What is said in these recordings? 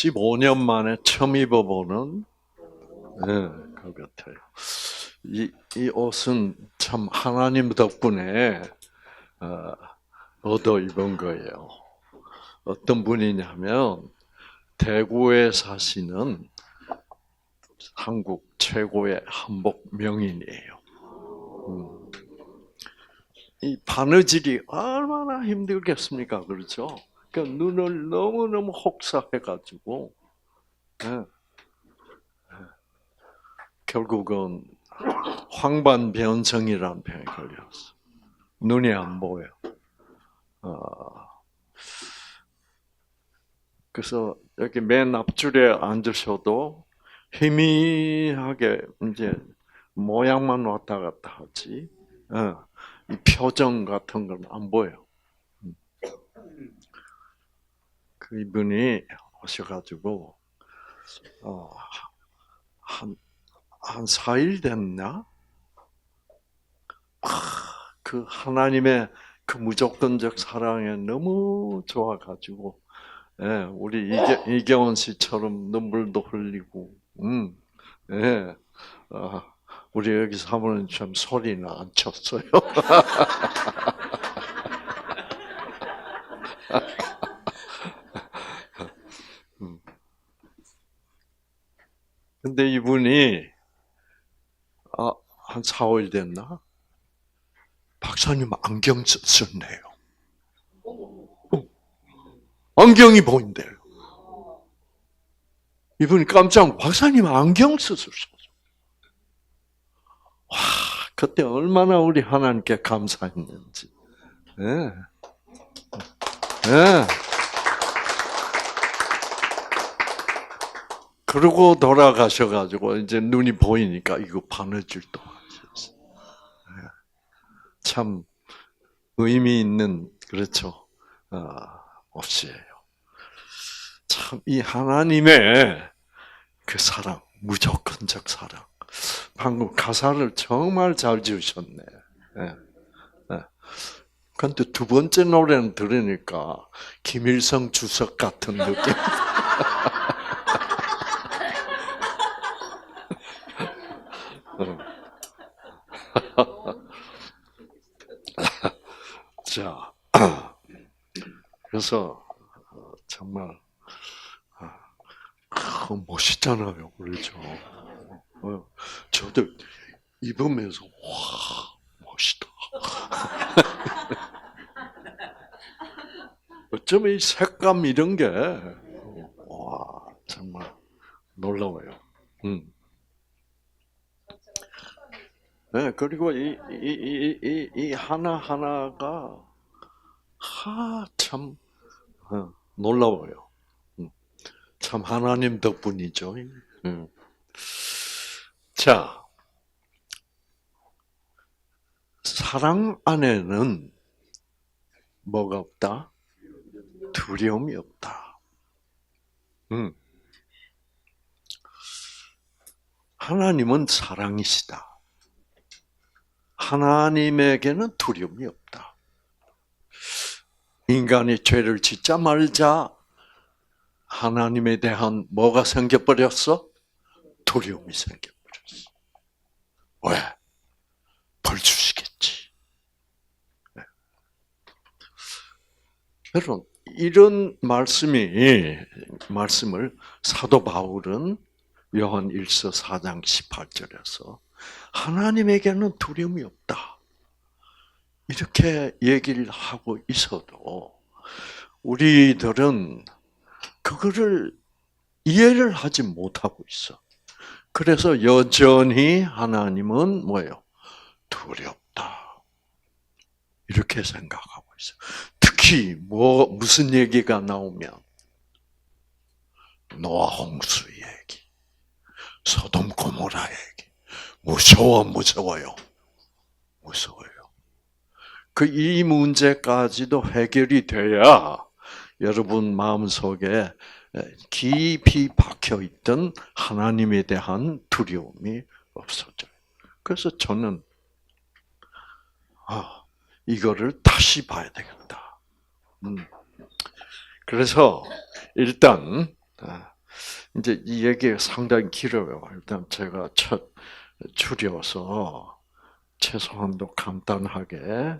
15년 만에 처음 입어보는 것 같아요. 이 옷은 참 하나님 덕분에 얻어 입은 거예요. 어떤 분이냐면 대구에 사시는 한국 최고의 한복 명인이에요. 이 바느질이 얼마나 힘들겠습니까, 그렇죠? 그 눈을 너무너무 혹사해가지고 결국은 황반변성이라는 병에 걸렸어. 눈이 안 보여. 그래서 여기 맨 앞줄에 앉으셔도 희미하게 이제 모양만 왔다 갔다 하지. 이 표정 같은 건 안 보여. 그 이분이 오셔가지고 한 4일 됐나? 그 하나님의 그 무조건적 사랑에 너무 좋아가지고, 우리 이경원 씨처럼 눈물도 흘리고, 예, 우리 여기 사모님 참 소리는 안 쳤어요. 근데 이분이 한 4, 5일 됐나? 박사님 안경 썼네요. 안경이 보인대요. 이분이 깜짝 박사님 안경 쓰셨어. 와, 그때 얼마나 우리 하나님께 감사했는지. 예. 예. 그러고 돌아가셔가지고 이제 눈이 보이니까 이거 바느질도 하셨어요. 참 의미 있는 그렇죠. 옷이에요. 참 이 하나님의 그 사랑, 무조건적 사랑. 방금 가사를 정말 잘 지으셨네. 예. 근데 두 번째 노래는 들으니까 김일성 주석 같은 느낌. 자, 그래서 정말 멋있잖아요, 그렇죠? 저도 입으면서 와 멋있다. 어쩌면 이 색감 이런 게 와 정말 놀라워요. 네, 그리고 이 하나 하나가 참 놀라워요. 참 하나님 덕분이죠. 자, 사랑 안에는 뭐가 없다? 두려움이 없다. 하나님은 사랑이시다. 하나님에게는 두려움이 없다. 인간이 죄를 짓자 말자 하나님에 대한 뭐가 생겨버렸어? 두려움이 생겨버렸어. 왜? 벌 주시겠지. 여러분, 이런 말씀을 사도 바울은 요한 1서 4장 18절에서 하나님에게는 두려움이 없다. 이렇게 얘기를 하고 있어도 우리들은 그거를 이해를 하지 못하고 있어. 그래서 여전히 하나님은 뭐예요? 두렵다. 이렇게 생각하고 있어. 특히 무슨 얘기가 나오면 노아 홍수 얘기, 소돔 고모라 얘기. 무서워요. 이 문제까지도 해결이 돼야 여러분 마음속에 깊이 박혀있던 하나님에 대한 두려움이 없어져요. 그래서 저는 이거를 다시 봐야 되겠다. 그래서 일단 이제 이 얘기가 상당히 길어요. 일단 제가 줄여서 최소한도 간단하게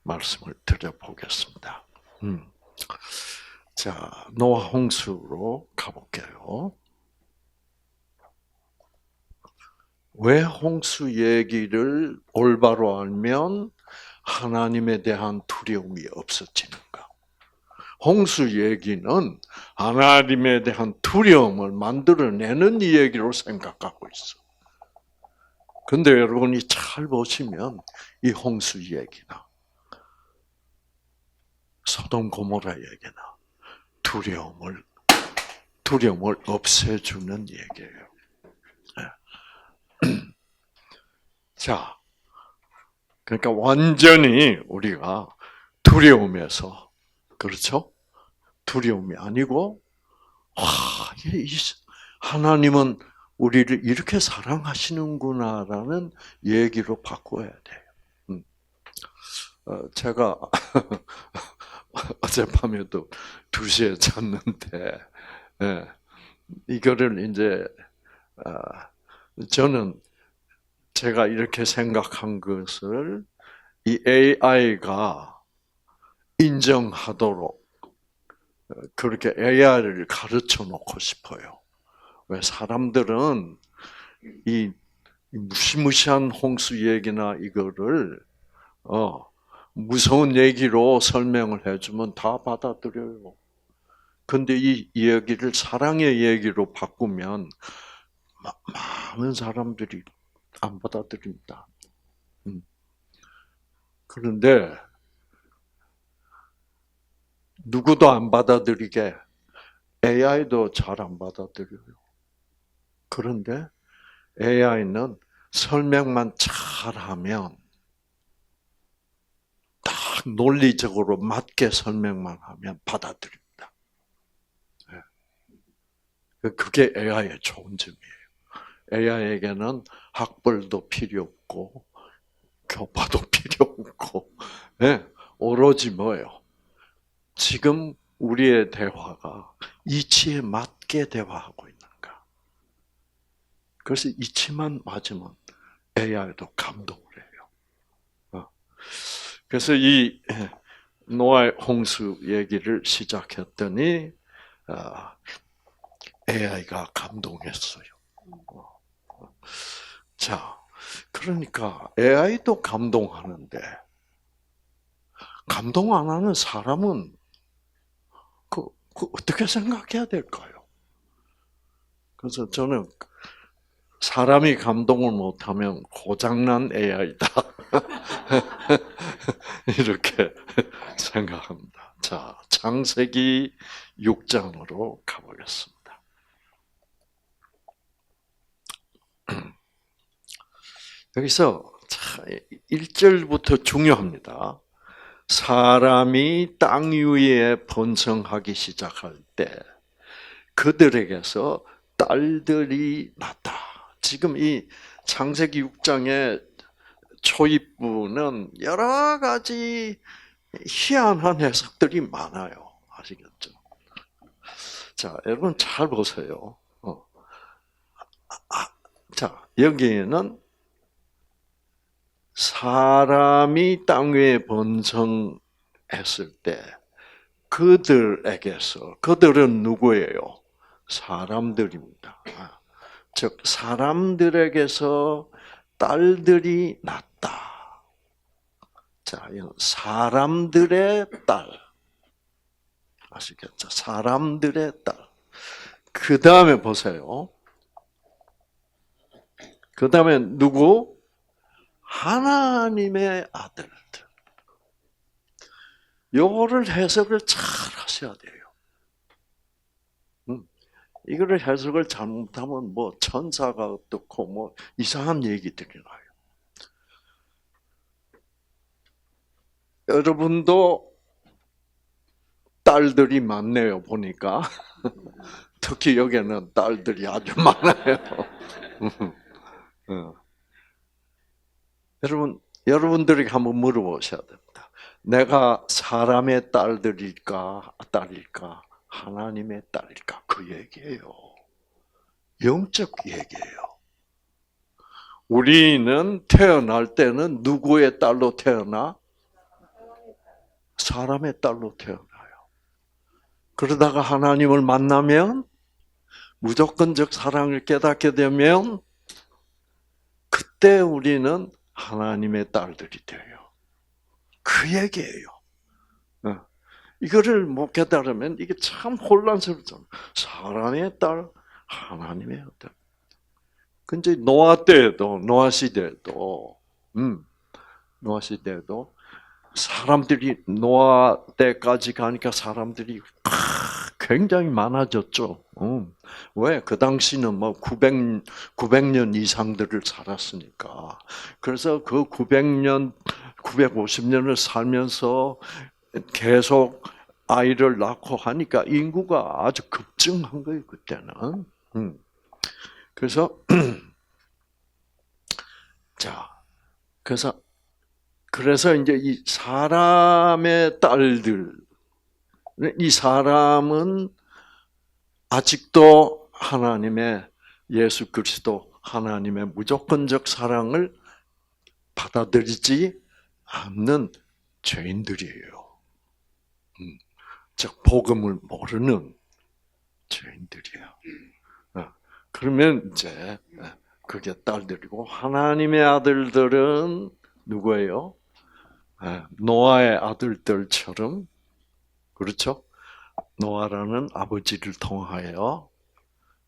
말씀을 드려보겠습니다. 자, 노아 홍수로 가볼게요. 왜 홍수 얘기를 올바로 알면 하나님에 대한 두려움이 없어지는가? 홍수 얘기는 하나님에 대한 두려움을 만들어내는 이 얘기로 생각하고 있어. 근데 여러분이 잘 보시면 이 홍수 얘기나 소돔 고모라 얘기나 두려움을 없애주는 얘기예요. 자, 그러니까 완전히 우리가 두려움에서, 그렇죠? 두려움이 아니고, 하나님은 우리를 이렇게 사랑하시는구나라는 얘기로 바꿔야 돼요. 제가 어젯밤에도 2시에 잤는데, 예, 이거를 이제, 저는 제가 이렇게 생각한 것을 이 AI가 인정하도록 그렇게 AI를 가르쳐 놓고 싶어요. 왜 사람들은 이 무시무시한 홍수 얘기나 이거를 무서운 얘기로 설명을 해주면 다 받아들여요. 근데 이 얘기를 사랑의 얘기로 바꾸면 많은 사람들이 안 받아들입니다. 그런데 누구도 안 받아들이게 AI도 잘 안 받아들여요. 그런데 AI는 설명만 잘하면 딱 논리적으로 맞게 설명만 하면 받아들입니다. 그게 AI의 좋은 점이에요. AI에게는 학벌도 필요 없고 교과도 필요 없고, 오로지 뭐예요? 지금 우리의 대화가 이치에 맞게 대화하고 있는가? 그래서 이치만 맞으면 AI도 감동을 해요. 그래서 이 노아의 홍수 얘기를 시작했더니 AI가 감동했어요. 자, 그러니까 AI도 감동하는데 감동 안 하는 사람은 그 어떻게 생각해야 될까요? 그래서 저는 사람이 감동을 못하면 고장난 AI다. 이렇게 생각합니다. 자, 창세기 6장으로 가보겠습니다. 여기서 1절부터 중요합니다. 사람이 땅 위에 번성하기 시작할 때 그들에게서 딸들이 났다. 지금 이 창세기 6장의 초입부는 여러 가지 희한한 해석들이 많아요. 아시겠죠? 자, 여러분 잘 보세요. 자, 여기에는 사람이 땅 위에 번성했을 때 그들에게서, 그들은 누구예요? 사람들입니다. 즉 사람들에게서 딸들이 났다. 자, 사람들의 딸. 아시겠죠? 사람들의 딸. 그 다음에 보세요. 그 다음에 누구? 하나님의 아들들. 요거를 해석을 잘 하셔야 돼요. 이거를 해석을 잘못하면 뭐 천사가 어떻고 뭐 이상한 얘기들이 나요. 여러분도 딸들이 많네요, 보니까. 특히 여기는 딸들이 아주 많아요. 여러분들이 한번 물어보셔야 됩니다. 내가 사람의 딸들일까, 하나님의 딸일까? 그 얘기예요. 영적 얘기예요. 우리는 태어날 때는 누구의 딸로 태어나? 사람의 딸로 태어나요. 그러다가 하나님을 만나면 무조건적 사랑을 깨닫게 되면 그때 우리는 하나님의 딸들이 돼요. 그 얘기예요. 이거를 못 깨달으면 이게 참 혼란스럽잖아요. 사람의 딸, 하나님의 딸. 근데 노아 때에도, 노아 시대에도 사람들이 노아 때까지 가니까 사람들이 굉장히 많아졌죠. 왜? 그 당시는 뭐 900년 이상들을 살았으니까. 그래서 그 900년, 950년을 살면서 계속 아이를 낳고 하니까 인구가 아주 급증한 거예요, 그때는. 그래서, 자, 그래서 이제 이 사람의 딸들, 이 사람은 아직도 하나님의 예수 그리스도 하나님의 무조건적 사랑을 받아들이지 않는 죄인들이에요. 즉 복음을 모르는 죄인들이에요. 그러면 이제 그게 딸들이고 하나님의 아들들은 누구예요? 노아의 아들들처럼 그렇죠? 노아라는 아버지를 통하여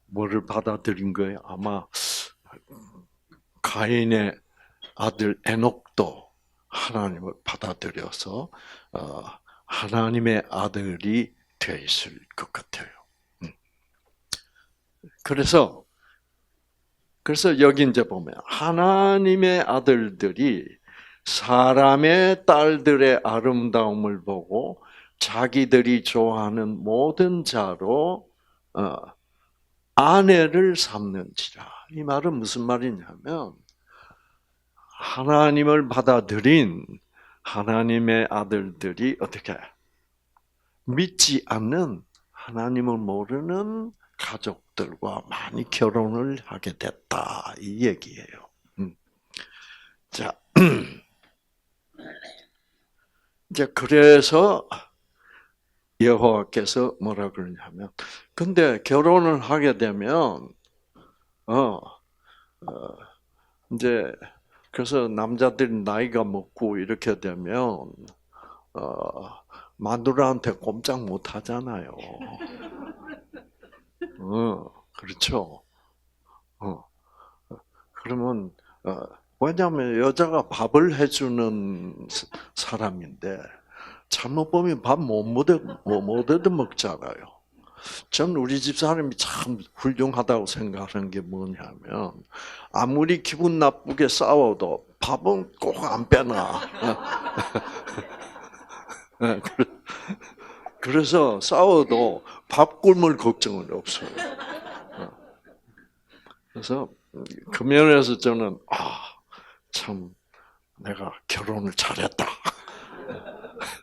뭐를 받아들인 거예요? 아마 가인의 아들 에녹도 하나님을 받아들여서 하나님의 아들이 되어 있을 것 같아요. 그래서 여기 이제 보면 하나님의 아들들이 사람의 딸들의 아름다움을 보고 자기들이 좋아하는 모든 자로 아내를 삼는지라. 이 말은 무슨 말이냐면 하나님을 받아들인 하나님의 아들들이 어떻게 믿지 않는 하나님을 모르는 가족들과 많이 결혼을 하게 됐다 이 얘기예요. 자, 이제 그래서 여호와께서 뭐라 그러냐면, 근데 결혼을 하게 되면 이제 그래서 남자들이 나이가 먹고 이렇게 되면 마누라한테 꼼짝 못 하잖아요. 그렇죠. 그러면 왜냐하면 여자가 밥을 해주는 사람인데 잘못 보면 밥 못 얻어 먹잖아요. 전 우리 집 사람이 참 훌륭하다고 생각하는 게 뭐냐면 아무리 기분 나쁘게 싸워도 밥은 꼭 안 빼놔. 그래서 싸워도 밥 굶을 걱정은 없어요. 그래서 그 면에서 저는 참 내가 결혼을 잘했다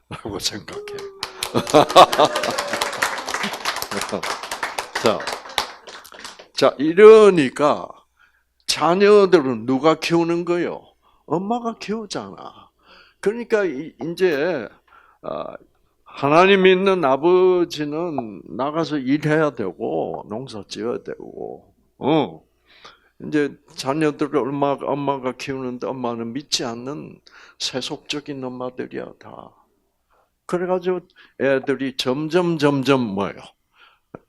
라고 생각해요. 자, 이러니까 자녀들은 누가 키우는 거요? 엄마가 키우잖아. 그러니까 이제 하나님 믿는 아버지는 나가서 일해야 되고 농사 지어야 되고, 이제 자녀들을 엄마가 키우는데 엄마는 믿지 않는 세속적인 엄마들이야 다. 그래가지고 애들이 점점 뭐예요?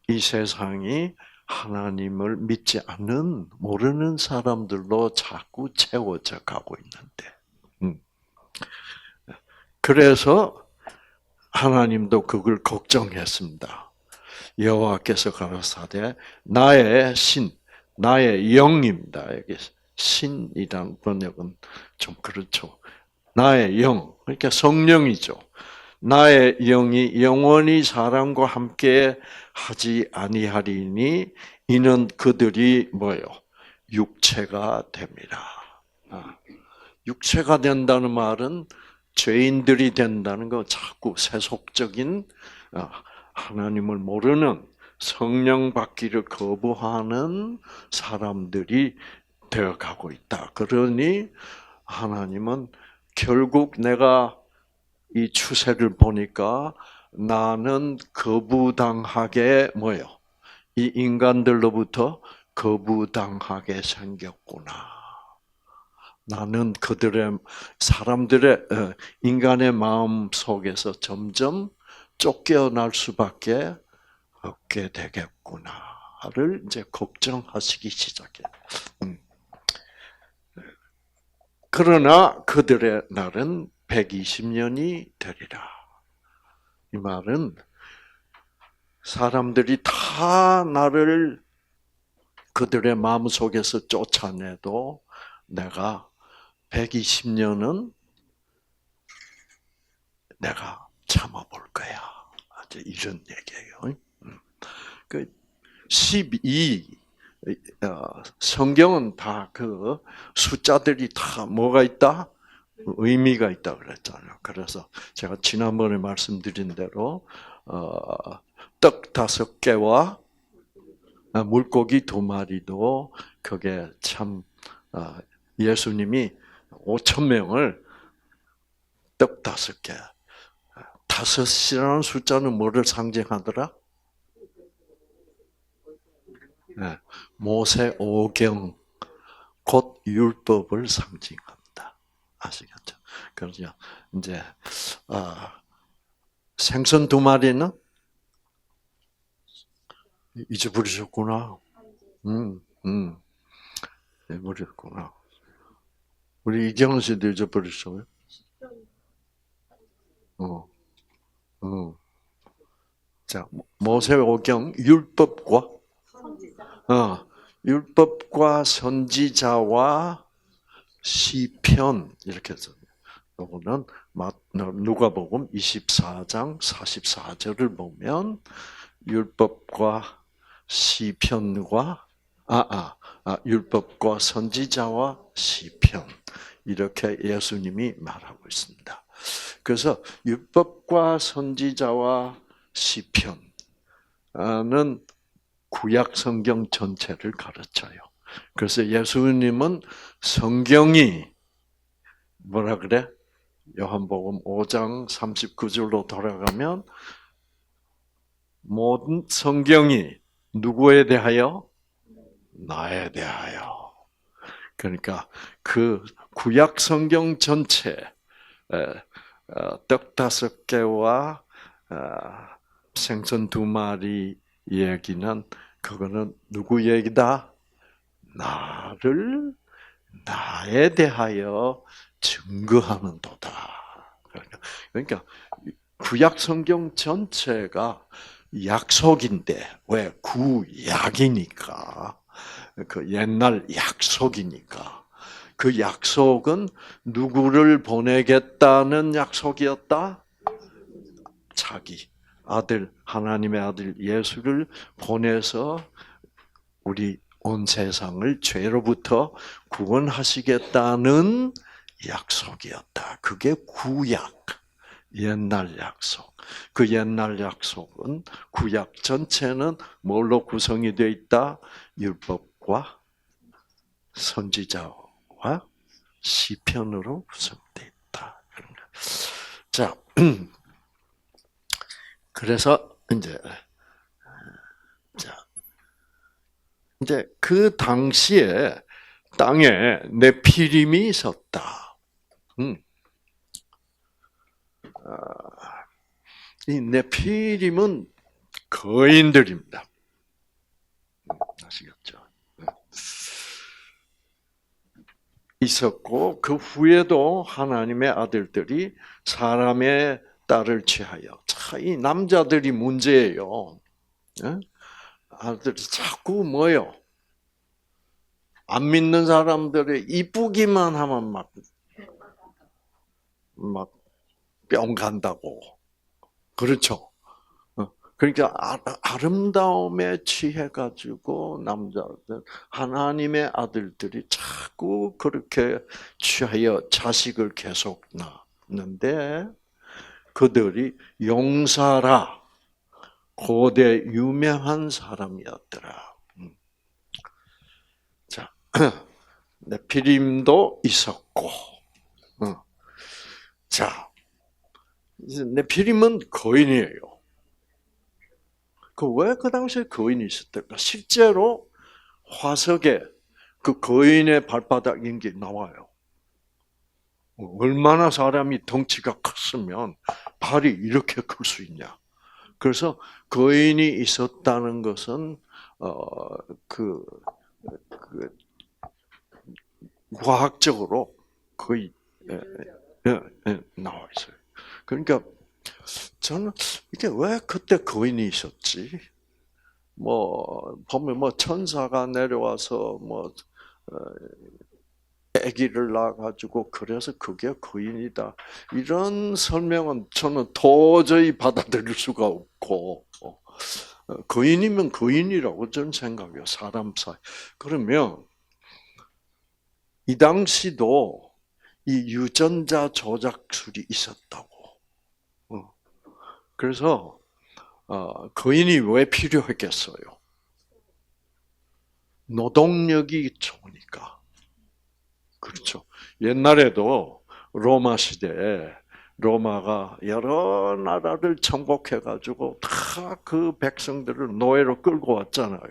이 세상이 하나님을 믿지 않는 모르는 사람들로 자꾸 채워져 가고 있는데, 그래서 하나님도 그걸 걱정했습니다. 여호와께서 가라사대 나의 신, 나의 영입니다. 여기 신이란 번역은 좀 그렇죠. 나의 영, 그러니까 성령이죠. 나의 영이 영원히 사람과 함께 하지 아니하리니 이는 그들이 뭐요? 육체가 됩니다. 육체가 된다는 말은 죄인들이 된다는 거 자꾸 세속적인 하나님을 모르는 성령 받기를 거부하는 사람들이 되어가고 있다. 그러니 하나님은 결국 내가 이 추세를 보니까 나는 거부당하게 뭐요? 이 인간들로부터 거부당하게 생겼구나. 나는 사람들의 인간의 마음 속에서 점점 쫓겨날 수밖에 없게 되겠구나를 이제 걱정하시기 시작해요. 그러나 그들의 날은 120년이 되리라. 이 말은 사람들이 다 나를 그들의 마음속에서 쫓아내도 내가 120년은 내가 참아볼 거야. 이런 얘기예요. 그 12, 성경은 다 그 숫자들이 다 뭐가 있다? 의미가 있다 그랬잖아요. 그래서 제가 지난번에 말씀드린 대로 떡 5개와 물고기 2마리도 그게 참 예수님이 5,000명을 떡 5개, 5이라는 숫자는 뭐를 상징하더라? 네, 모세 오경 곧 율법을 상징한다. 아시겠죠? 그렇죠. 이제 생선 2마리는 잊어버리셨구나. 잊어버렸구나. 우리 이경은 씨도 잊어버렸어요. 자, 모세오경 율법과 율법과 선지자와 시편 이렇게 해서 요거는 누가복음 24장 44절을 보면 율법과 시편과 율법과 선지자와 시편 이렇게 예수님이 말하고 있습니다. 그래서 율법과 선지자와 시편은 구약 성경 전체를 가르쳐요. 그래서 예수님은 성경이 뭐라 그래? 요한복음 5장 39절로 돌아가면 모든 성경이 누구에 대하여? 나에 대하여. 그러니까 그 구약 성경 전체 떡 5개와 생선 2마리 얘기는 그거는 누구 얘기다? 나에 대하여 증거하는 도다. 그러니까 구약 성경 전체가 약속인데 왜 구약이니까 그 옛날 약속이니까 그 약속은 누구를 보내겠다는 약속이었다? 자기 아들 하나님의 아들 예수를 보내서 우리 온 세상을 죄로부터 구원하시겠다는 약속이었다. 그게 구약, 옛날 약속. 그 옛날 약속은 구약 전체는 뭘로 구성이 되어 있다? 율법과 선지자와 시편으로 구성되어 있다. 자, 그래서 이제 그 당시에 땅에 네피림이 있었다. 이 네피림은 거인들입니다. 아시겠죠? 있었고 그 후에도 하나님의 아들들이 사람의 딸을 취하여 이 남자들이 문제예요. 아들이 자꾸 뭐요? 안 믿는 사람들이 이쁘기만 하면 막 뿅 간다고. 그렇죠? 그러니까 아름다움에 취해가지고 남자들 하나님의 아들들이 자꾸 그렇게 취하여 자식을 계속 낳는데 그들이 용사라 고대 유명한 사람이었더라. 자, 네피림도 있었고, 자, 이제 네피림은 거인이에요. 왜 그 당시에 거인이 있었을까? 실제로 화석에 그 거인의 발바닥 인기 나와요. 얼마나 사람이 덩치가 컸으면 발이 이렇게 클 수 있냐. 그래서 거인이 있었다는 것은 그, 그 과학적으로 거의 나와 있어요. 그러니까 저는 이게 왜 그때 거인이 있었지? 보면 천사가 내려와서 아기를 낳아가지고 그래서 그게 거인이다. 이런 설명은 저는 도저히 받아들일 수가 없고 거인이면 거인이라고 저는 생각해요. 사람 사이. 그러면 이 당시도 이 유전자 조작술이 있었다고. 그래서 거인이 왜 필요했겠어요? 노동력이 좋으니까. 그렇죠. 옛날에도 로마 시대에 로마가 여러 나라를 정복해가지고 다 그 백성들을 노예로 끌고 왔잖아요.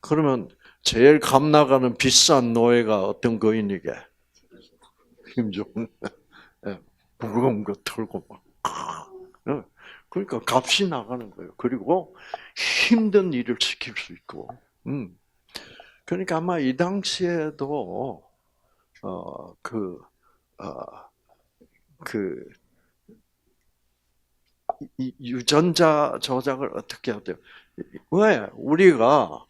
그러면 제일 값 나가는 비싼 노예가 어떤 거인이게? 힘 좋은, 무거운 거 털고 막. 그러니까 값이 나가는 거예요. 그리고 힘든 일을 시킬 수 있고. 그러니까 아마 이 당시에도 어, 그, 어, 그, 이 유전자 조작을 어떻게 해야 돼요? 왜? 우리가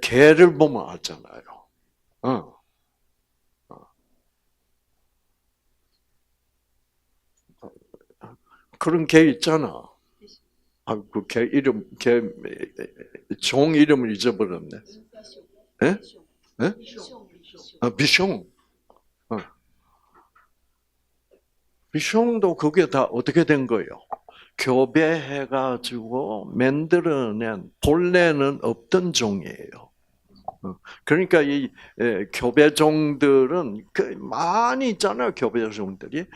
개를 보면 알잖아요. 어. 그런 개 있잖아. 그 개 이름, 종 이름을 잊어버렸네. 예? 예? 비숑. 어. 비숑도 그게 다 어떻게 된 거예요? 교배해가지고 만들어낸 본래는 없던 종이에요. 그러니까 이 교배종들은 많이 있잖아요. 교배종들이.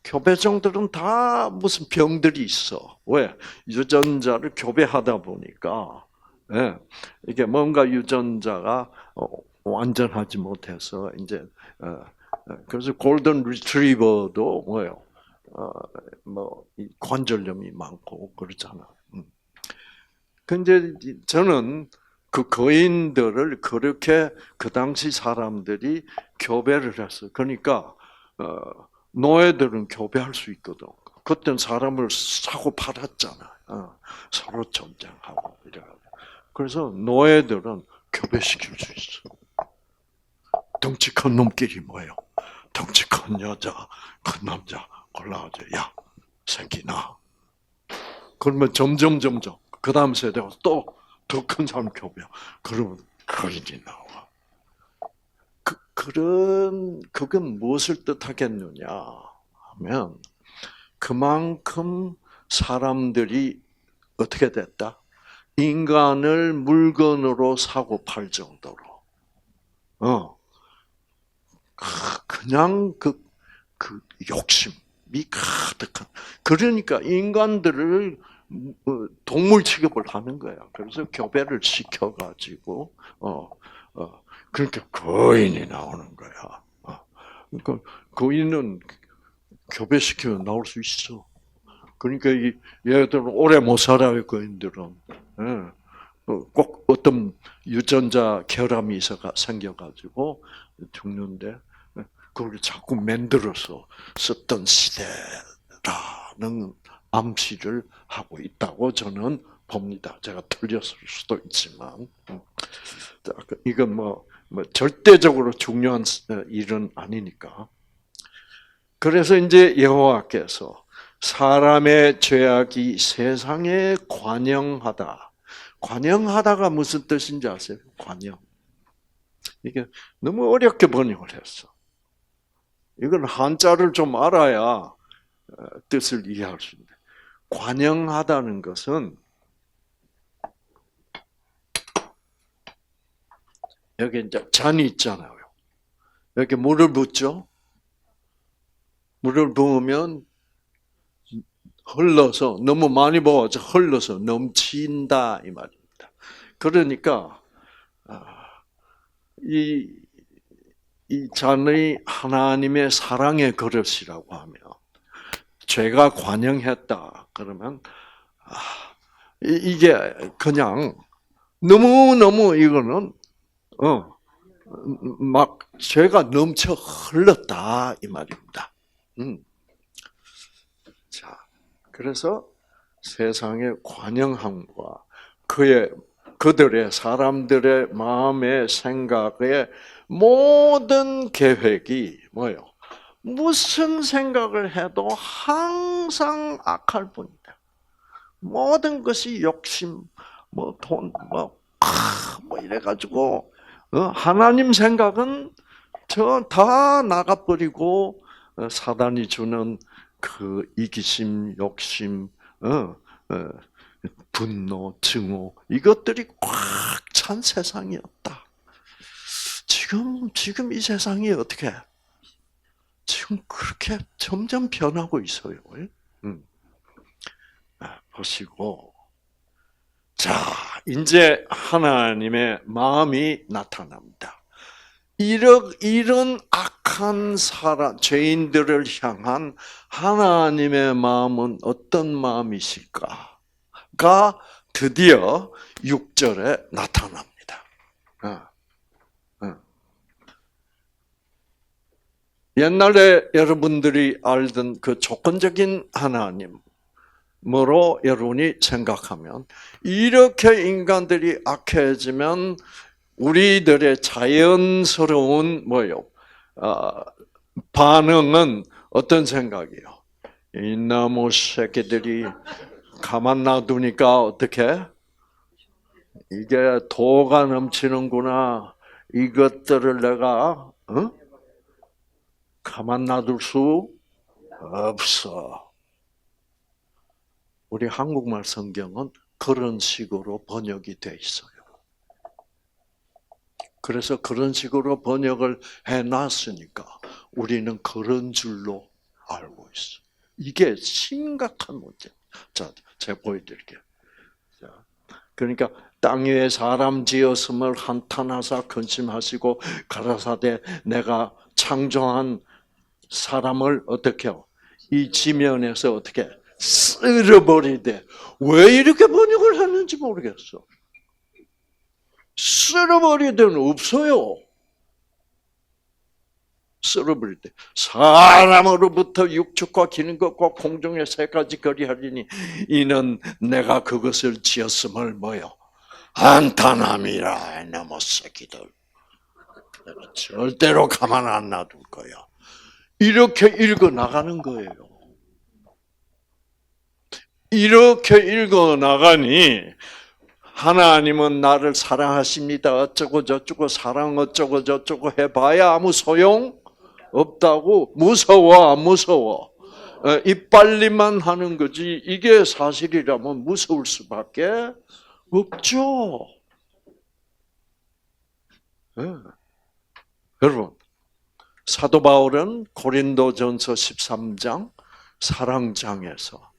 교배종들은 다 무슨 병들이 있어. 왜? 유전자를 교배하다 보니까 이게 뭔가 유전자가 완전하지 못해서 이제 그래서 골든 리트리버도 뭐예요? 관절염이 많고 그렇잖아. 근데 저는 그 거인들을 그렇게 그 당시 사람들이 교배를 했어. 그러니까 노예들은 교배할 수 있거든. 그때는 사람을 사고 팔았잖아. 서로 전쟁하고 이래가지고. 그래서 노예들은 교배시킬 수 있어. 덩치 큰 놈끼리 뭐예요? 덩치 큰 여자, 큰 남자 골라가지고 야, 새끼 나. 그러면 점점 그 다음 세대가 또 더 큰 사람 교배야. 그러면 거인이 나와. 그건 무엇을 뜻하겠느냐 하면 그만큼 사람들이 어떻게 됐다? 인간을 물건으로 사고 팔 정도로. 그냥 그 욕심이 가득한. 그러니까 인간들을 동물 취급을 하는 거야. 그래서 교배를 시켜가지고, 그러니까 거인이 나오는 거야. 그러니까 거인은 교배시키면 나올 수 있어. 그러니까 얘들은 오래 못 살아요, 거인들은. 꼭 어떤 유전자 결함이 생겨가지고 죽는데, 그걸 자꾸 만들어서 썼던 시대라는 암시를 하고 있다고 저는 봅니다. 제가 틀렸을 수도 있지만 이건 절대적으로 중요한 일은 아니니까. 그래서 이제 여호와께서 사람의 죄악이 세상에 관영하다. 관영하다가 무슨 뜻인지 아세요? 관영. 이게 너무 어렵게 번역을 했어. 이건 한자를 좀 알아야 뜻을 이해할 수 있는데 관영하다는 것은 여기 이제 잔이 있잖아요. 여기 물을 붓죠. 물을 부으면 흘러서 너무 많이 부어서 흘러서 넘친다 이 말입니다. 그러니까 이 잔의 하나님의 사랑의 그릇이라고 하면 죄가 관영했다 그러면 이게 그냥 너무 이거는 막 죄가 넘쳐 흘렀다 이 말입니다. 자, 그래서 세상의 관영함과 그들의 사람들의 마음의 생각의 모든 계획이 뭐요? 무슨 생각을 해도 항상 악할 뿐이다. 모든 것이 욕심, 뭐 돈, 뭐 이래가지고 하나님 생각은 저 다 나가버리고 사단이 주는 그 이기심, 욕심, 분노, 증오 이것들이 꽉 찬 세상이었다. 지금 이 세상이 어떻게? 지금 그렇게 점점 변하고 있어요. 보시고, 자, 이제 하나님의 마음이 나타납니다. 이런 악한 죄인들을 향한 하나님의 마음은 어떤 마음이실까? 가 드디어 6절에 나타납니다. 옛날에 여러분들이 알던 그 조건적인 하나님으로 여러분이 생각하면 이렇게 인간들이 악해지면 우리들의 자연스러운 반응은 어떤 생각이에요? 이나무 새끼들이 가만 놔두니까 어떻게? 이게 도가 넘치는구나. 이것들을 내가 가만 놔둘 수 없어. 우리 한국말 성경은 그런 식으로 번역이 돼 있어요. 그래서 그런 식으로 번역을 해놨으니까 우리는 그런 줄로 알고 있어. 이게 심각한 문제. 자, 제가 보여드릴게요. 자, 그러니까 땅 위에 사람 지었음을 한탄하사 근심하시고 가라사대 내가 창조한 사람을 어떻게 해요? 이 지면에서 어떻게 쓸어버리되 왜 이렇게 번역을 하는지 모르겠어. 쓸어버릴 때는 없어요. 쓸어버릴 때 사람으로부터 육축과 기는 것과 공중의 새까지 거리하리니 이는 내가 그것을 지었음을 뭐요? 한탄함이라. 너무 새끼들 내가 절대로 가만 안 놔둘 거야. 이렇게 읽어 나가는 거예요. 이렇게 읽어 나가니 하나님은 나를 사랑하십니다. 어쩌고 저쩌고 사랑 어쩌고 저쩌고 해봐야 아무 소용 없다고. 무서워 안 무서워? 이빨리만 하는 거지 이게 사실이라면 무서울 수밖에 없죠. 여러분 사도 바울은 고린도전서 13장 사랑장에서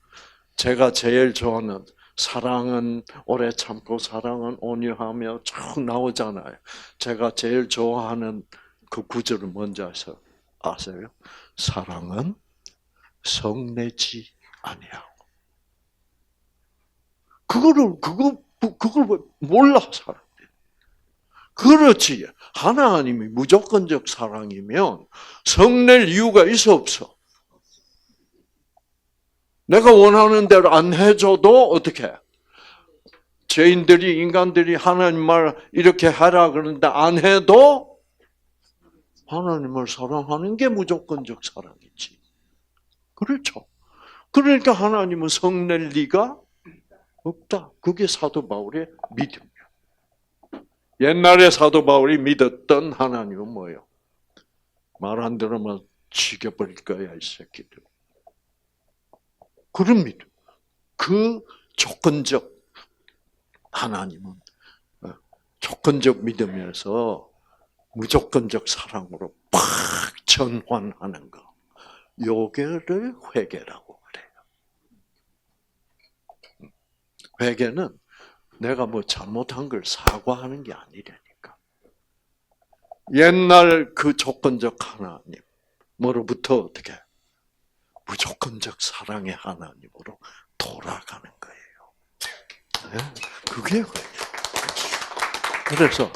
제가 제일 좋아하는 사랑은 오래 참고 사랑은 온유하며 쭉 나오잖아요. 제가 제일 좋아하는 그 구절은 뭔지 아세요? 사랑은 성내지 아니하고. 그걸 몰라 사람들이. 그렇지. 하나님이 무조건적 사랑이면 성낼 이유가 있어 없어? 내가 원하는 대로 안 해줘도 어떻게? 죄인들이 인간들이 하나님 말 이렇게 하라 그러는데 안 해도 하나님을 사랑하는 게 무조건적 사랑이지. 그렇죠. 그러니까 하나님은 성낼 리가 없다. 그게 사도 바울의 믿음이야. 옛날에 사도 바울이 믿었던 하나님은 뭐예요? 말 안 들으면 죽여버릴 거야 이 새끼들. 그런 믿음. 그 조건적 하나님은 조건적 믿음에서 무조건적 사랑으로 팍 전환하는 거. 요게를 회개라고 그래요. 회개는 내가 뭐 잘못한 걸 사과하는 게 아니라니까. 옛날 그 조건적 하나님으로부터 어떻게 무조건적 사랑의 하나님으로 돌아가는 거예요. 그게 회개. 그래서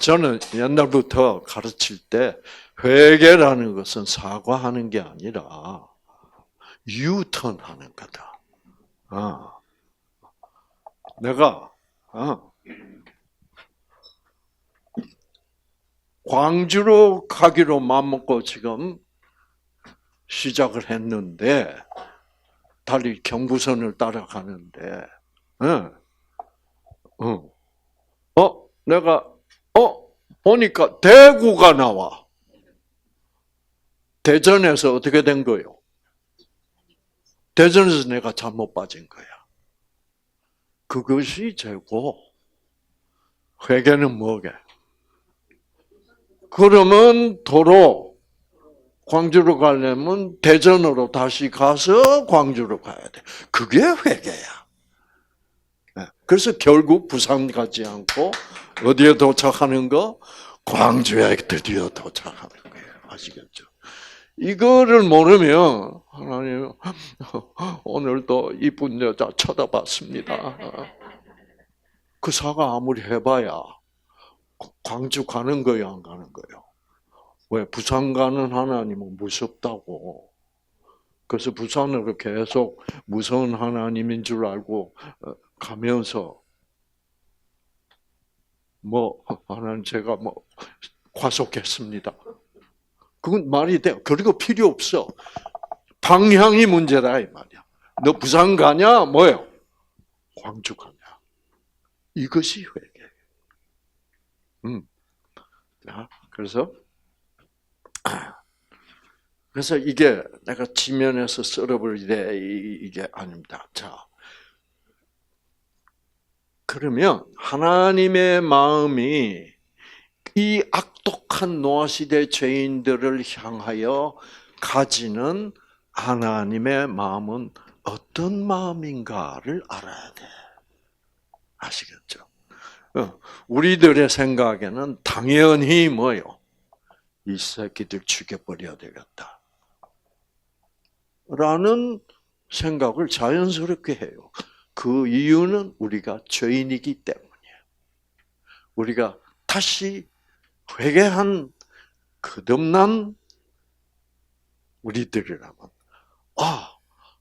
저는 옛날부터 가르칠 때 회개라는 것은 사과하는 게 아니라 유턴하는 거다. 내가 광주로 가기로 마음먹고 지금 시작을 했는데 달리 경부선을 따라가는데 내가 보니까 대구가 나와. 대전에서 어떻게 된 거요? 대전에서 내가 잘못 빠진 거야. 그것이 죄고 회개는 뭐게? 그러면 도로 광주로 가려면 대전으로 다시 가서 광주로 가야 돼. 그게 회개야. 그래서 결국 부산 가지 않고 어디에 도착하는 거? 광주에 드디어 도착하는 거예요. 아시겠죠? 이거를 모르면 하나님 오늘도 이쁜 여자 쳐다봤습니다. 그 사과 아무리 해봐야 광주 가는 거예요, 안 가는 거예요? 왜? 부산 가는 하나님은 무섭다고. 그래서 부산으로 계속 무서운 하나님인 줄 알고 가면서 하나님 제가 과속했습니다. 그건 말이 돼. 그리고 필요 없어. 방향이 문제다 이 말이야. 너 부산 가냐? 뭐요? 광주 가냐? 이것이 회개. 자, 그래서 이게 내가 지면에서 썰어버리되 이게 아닙니다. 자, 그러면 하나님의 마음이 이 악독한 노아 시대 죄인들을 향하여 가지는 하나님의 마음은 어떤 마음인가를 알아야 돼. 아시겠죠? 우리들의 생각에는 당연히 뭐요? 이 새끼들 죽여버려야 되겠다. 라는 생각을 자연스럽게 해요. 그 이유는 우리가 죄인이기 때문이에요. 우리가 다시 회개한 거듭난 우리들이라면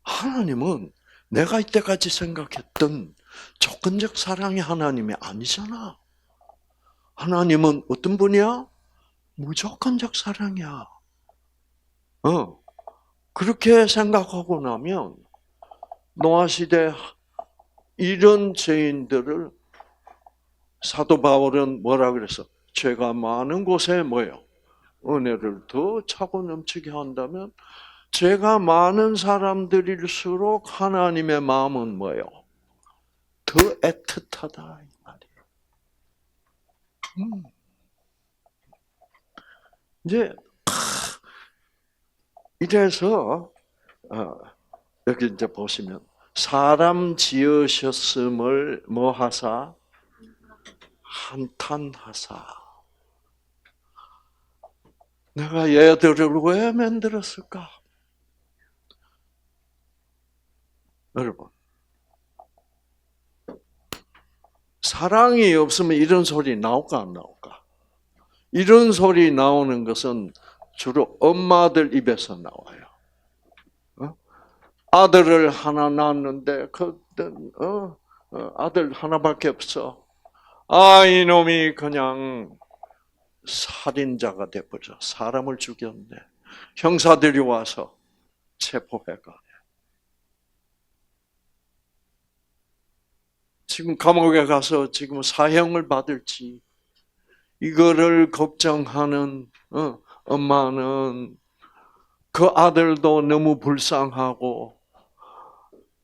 하나님은 내가 이때까지 생각했던 조건적 사랑의 하나님이 아니잖아. 하나님은 어떤 분이야? 무조건적 사랑이야. 그렇게 생각하고 나면 노아 시대 이런 죄인들을 사도 바울은 뭐라 그랬어? 죄가 많은 곳에 뭐예요? 은혜를 더 차고 넘치게 한다면 죄가 많은 사람들일수록 하나님의 마음은 뭐예요? 더 애틋하다 이 말이에요. 이제 이래서 여기 이제 보시면 사람 지으셨음을 뭐 하사? 한탄하사. 내가 얘들을 왜 만들었을까? 여러분, 사랑이 없으면 이런 소리 나올까 안 나올까? 이런 소리 나오는 것은 주로 엄마들 입에서 나와요. 아들을 하나 낳았는데 아들 하나밖에 없어. 이놈이 그냥 살인자가 돼버려. 사람을 죽였네. 형사들이 와서 체포해가. 지금 감옥에 가서 지금 사형을 받을지 이거를 걱정하는 엄마는 그 아들도 너무 불쌍하고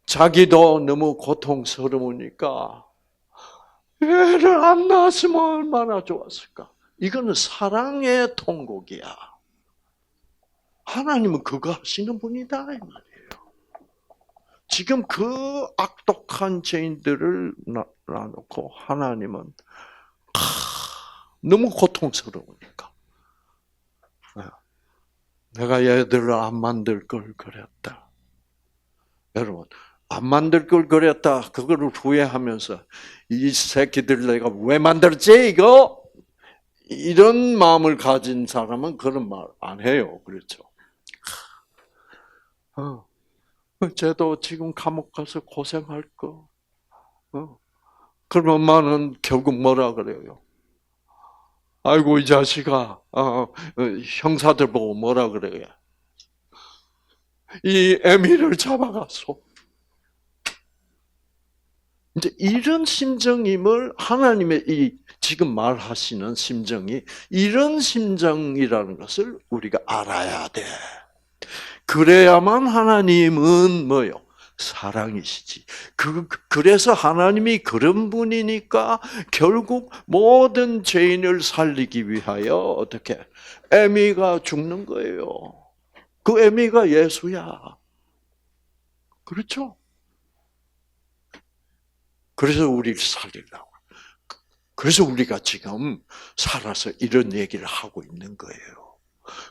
자기도 너무 고통스러우니까 애를 안 낳았으면 얼마나 좋았을까. 이거는 사랑의 통곡이야. 하나님은 그거 하시는 분이다 이 말이에요. 지금 그 악독한 죄인들을 놔놓고 하나님은 너무 고통스러우니까 내가 얘들을 안 만들 걸 그랬다. 여러분, 안 만들 걸 그랬다. 그거를 후회하면서 이 새끼들 내가 왜 만들었지 이거? 이런 마음을 가진 사람은 그런 말 안 해요. 그렇죠? 쟤도 지금 감옥 가서 고생할 거. 그럼 엄마는 결국 뭐라 그래요? 아이고 이 자식아, 형사들 보고 뭐라 그래요? 이 애미를 잡아갔어. 이제 이런 심정임을 하나님의 이 지금 말하시는 심정이 이런 심정이라는 것을 우리가 알아야 돼. 그래야만 하나님은 뭐요? 사랑이시지. 그래서 하나님이 그런 분이니까 결국 모든 죄인을 살리기 위하여 어떻게 애미가 죽는 거예요. 그 애미가 예수야. 그렇죠? 그래서 우리를 살리려고. 그래서 우리가 지금 살아서 이런 얘기를 하고 있는 거예요.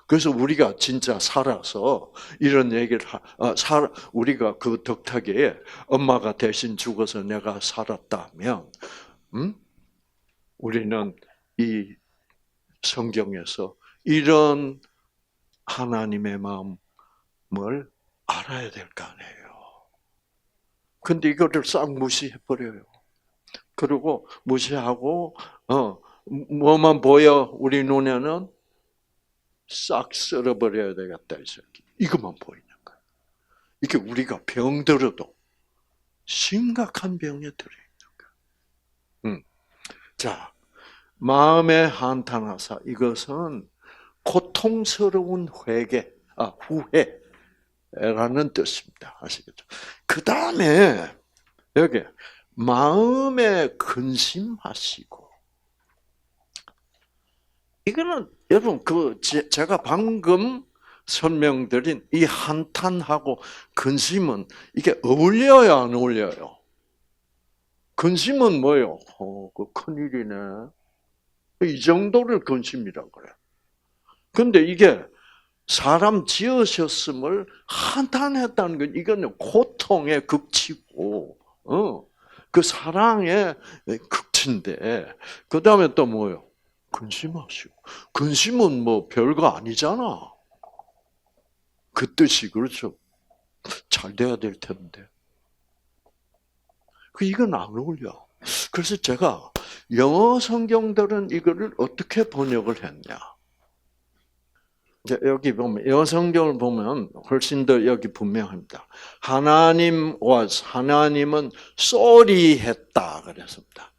그래서 우리가 진짜 살아서 이런 얘기를 우리가 그 덕택에 엄마가 대신 죽어서 내가 살았다면, 우리는 이 성경에서 이런 하나님의 마음을 알아야 될 거 아니에요. 근데 이거를 싹 무시해 버려요. 그리고 무시하고 뭐만 보여 우리 눈에는 싹 쓸어버려야 되겠다 이 새끼. 이것만 보이는 거야. 이게 우리가 병들어도 심각한 병에 들어 있는 거야. 자, 마음에 한탄하사 이것은 고통스러운 후회라는 뜻입니다. 아시겠죠? 그 다음에 여기 마음에 근심하시고 이거는 여러분 제가 방금 설명드린 이 한탄하고 근심은 이게 어울려요, 안 어울려요? 근심은 뭐요? 그 큰일이네. 이 정도를 근심이라고 그래. 근데 이게 사람 지으셨음을 한탄했다는 건 이거는 고통의 극치고, 그 사랑의 극치인데, 그 다음에 또 뭐요? 근심하시고. 근심은 뭐 별거 아니잖아. 그 뜻이 그렇죠. 잘 돼야 될 텐데. 이건 안 어울려. 그래서 제가 영어 성경들은 이거를 어떻게 번역을 했냐. 여기 보면 영어 성경을 보면 훨씬 더 여기 분명합니다. 하나님은 sorry 했다 그랬습니다.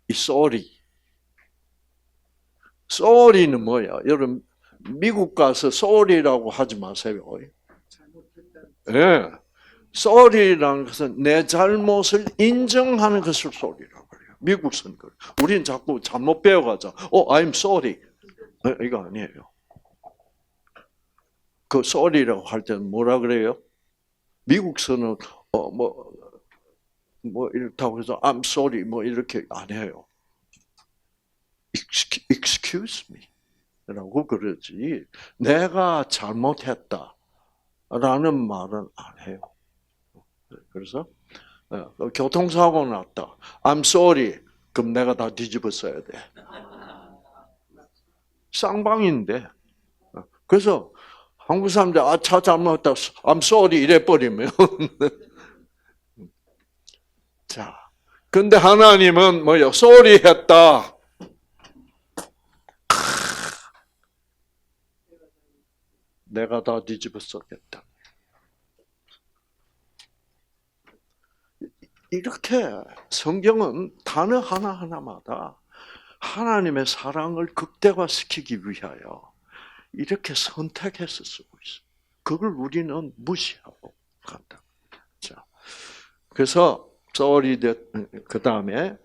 이 sorry는 뭐야? 여러분 미국 가서 sorry라고 하지 마세요. 예. 네. sorry라는 것은 내 잘못을 인정하는 것을 sorry라고 그래요. 미국은 그래. 우리는 자꾸 잘못 배워가자. I'm sorry. 이거 아니에요. 그 sorry라고 할 때는 뭐라 그래요? 미국서는 뭐 이렇다고 해서 I'm sorry 뭐 이렇게 안 해요. Excuse me 라고 그러지. 내가 잘못했다라는 말은 안 해요. 그래서 교통사고 났다. I'm sorry. 그럼 내가 다 뒤집어 써야 돼. 쌍방인데. 그래서 한국 사람들 차 잘못했다. I'm sorry 이래 버리면 자. 근데 하나님은 뭐요? sorry 했다. 내가 다 뒤집어 썼겠다. 이렇게 성경은 단어 하나하나마다 하나님의 사랑을 극대화시키기 위하여 이렇게 선택해서 쓰고 있어요. 그걸 우리는 무시하고 간다. 자, 그래서 소울이 그 다음에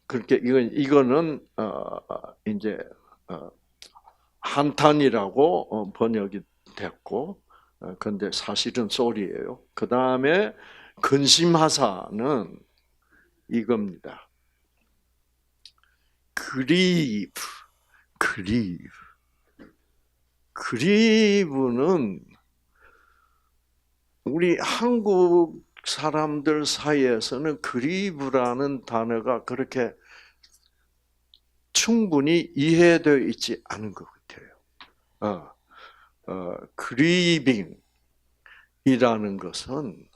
그렇게 이거는 이제 한탄이라고 번역이 됐고, 근데 사실은 소울이에요. 그 다음에 근심하사는 이겁니다. 그리브. 그리브는 우리 한국 사람들 사이에서는 그리브라는 단어가 그렇게 충분히 이해되어 있지 않은 것 같아요. 그리빙이라는 것은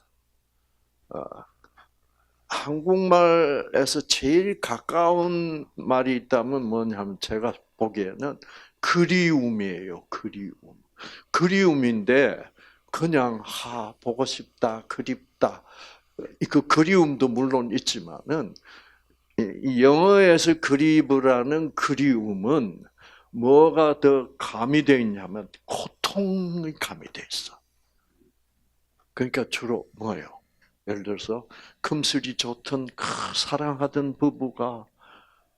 한국말에서 제일 가까운 말이 있다면 뭐냐면 제가 보기에는 그리움이에요. 그리움인데 그냥 보고 싶다, 그립다. 그 그리움도 물론 있지만은 이 영어에서 그리브라는 그리움은 뭐가 더 가미되어 있냐면 고통이 가미되어 있어. 그러니까 주로 뭐예요? 예를 들어서 금슬이 좋던 사랑하던 부부가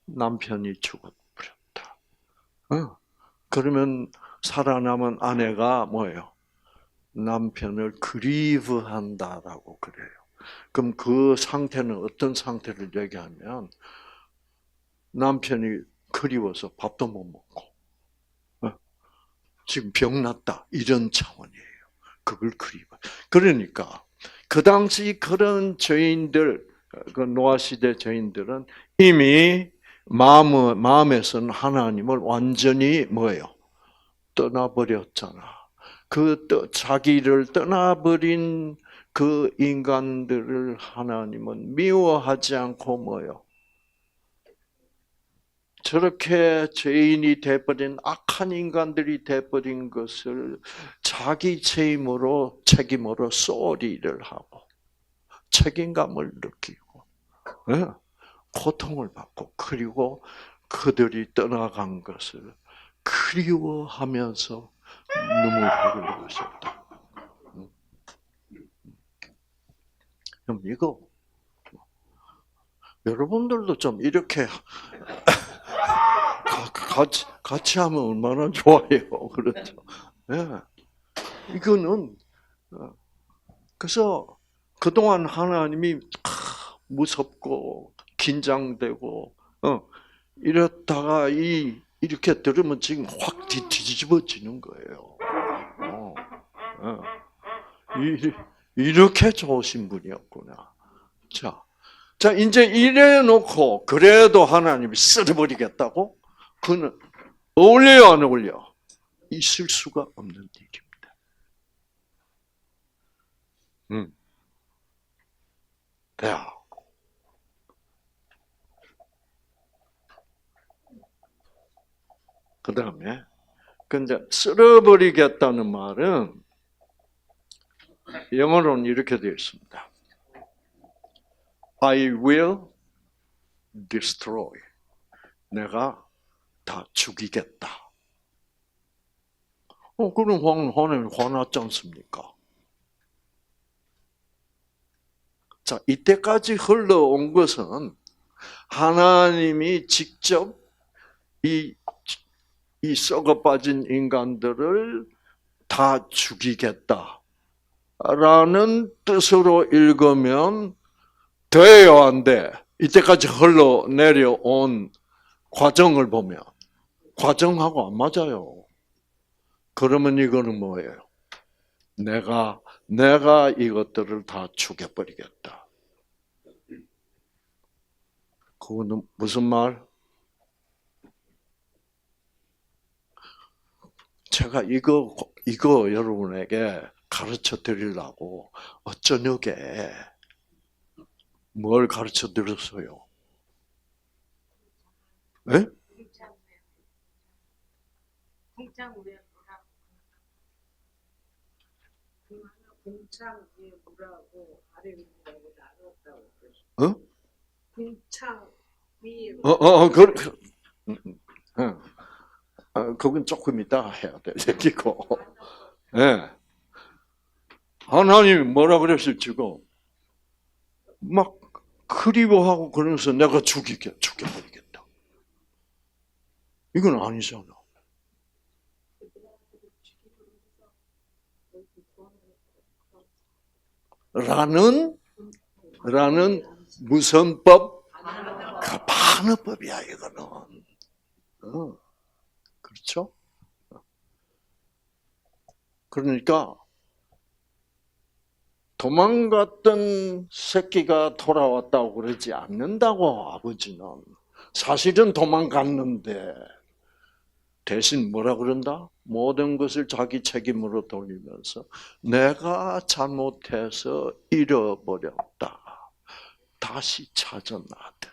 남편이 죽어버렸다. 그러면 살아남은 아내가 뭐예요? 남편을 그리브한다라고 그래요. 그럼 그 상태는 어떤 상태를 얘기하면 남편이 그리워서 밥도 못 먹고 지금 병났다 이런 차원이에요. 그걸 그리워. 그러니까 그 당시 그런 죄인들, 그 노아 시대 죄인들은 이미 마음에서는 하나님을 완전히 뭐예요? 떠나버렸잖아. 자기를 떠나버린 그 인간들을 하나님은 미워하지 않고 뭐요? 저렇게 죄인이 돼버린 악한 인간들이 돼버린 것을 자기 책임으로 쏘리를 하고 책임감을 느끼고 고통을 받고 그리고 그들이 떠나간 것을 그리워하면서 눈물을 흘리고 있었다. 그럼 이거 여러분들도 좀 이렇게 같이 하면 얼마나 좋아요. 그렇죠. 네. 이거는 그래서 그동안 하나님이 무섭고 긴장되고 이렇다가 이렇게 들으면 지금 확 뒤집어지는 거예요. 이렇게 좋으신 분이었구나. 자, 이제 이래 놓고 그래도 하나님이 쓸어버리겠다고? 그는 어울려요, 안 어울려? 있을 수가 없는 일입니다. 야. 그 다음에, 근데 쓸어버리겠다는 말은 영어로는 이렇게 되어 있습니다. I will destroy. 내가 다 죽이겠다. 그럼 하나님 화났지 않습니까? 자, 이때까지 흘러온 것은 하나님이 직접 이 썩어 빠진 인간들을 다 죽이겠다라는 뜻으로 읽으면 돼요, 안 돼? 이때까지 흘러내려온 과정을 보면 과정하고 안 맞아요. 그러면 이거는 뭐예요? 내가 이것들을 다 죽여버리겠다. 그거는 무슨 말? 제가 이거 여러분에게 가르쳐 드리려고 저녁에 뭘 가르쳐 드렸어요? 네? 궁창 위에 물하고 아래 물하고 나눴다고 어? 궁창 위에 그건 조금 이따 해야 될 얘기고. 네. 하나님이 뭐라 그랬을 지금? 막 그리워하고 그러면서 내가 죽여버리겠다. 이건 아니잖아. 라는 무슨 법? 그 반어법이야, 이거는. 그렇죠? 그러니까 도망갔던 새끼가 돌아왔다고 그러지 않는다고, 아버지는. 사실은 도망갔는데 대신 뭐라 그런다? 모든 것을 자기 책임으로 돌리면서 내가 잘못해서 잃어버렸다. 다시 찾아놔야 돼.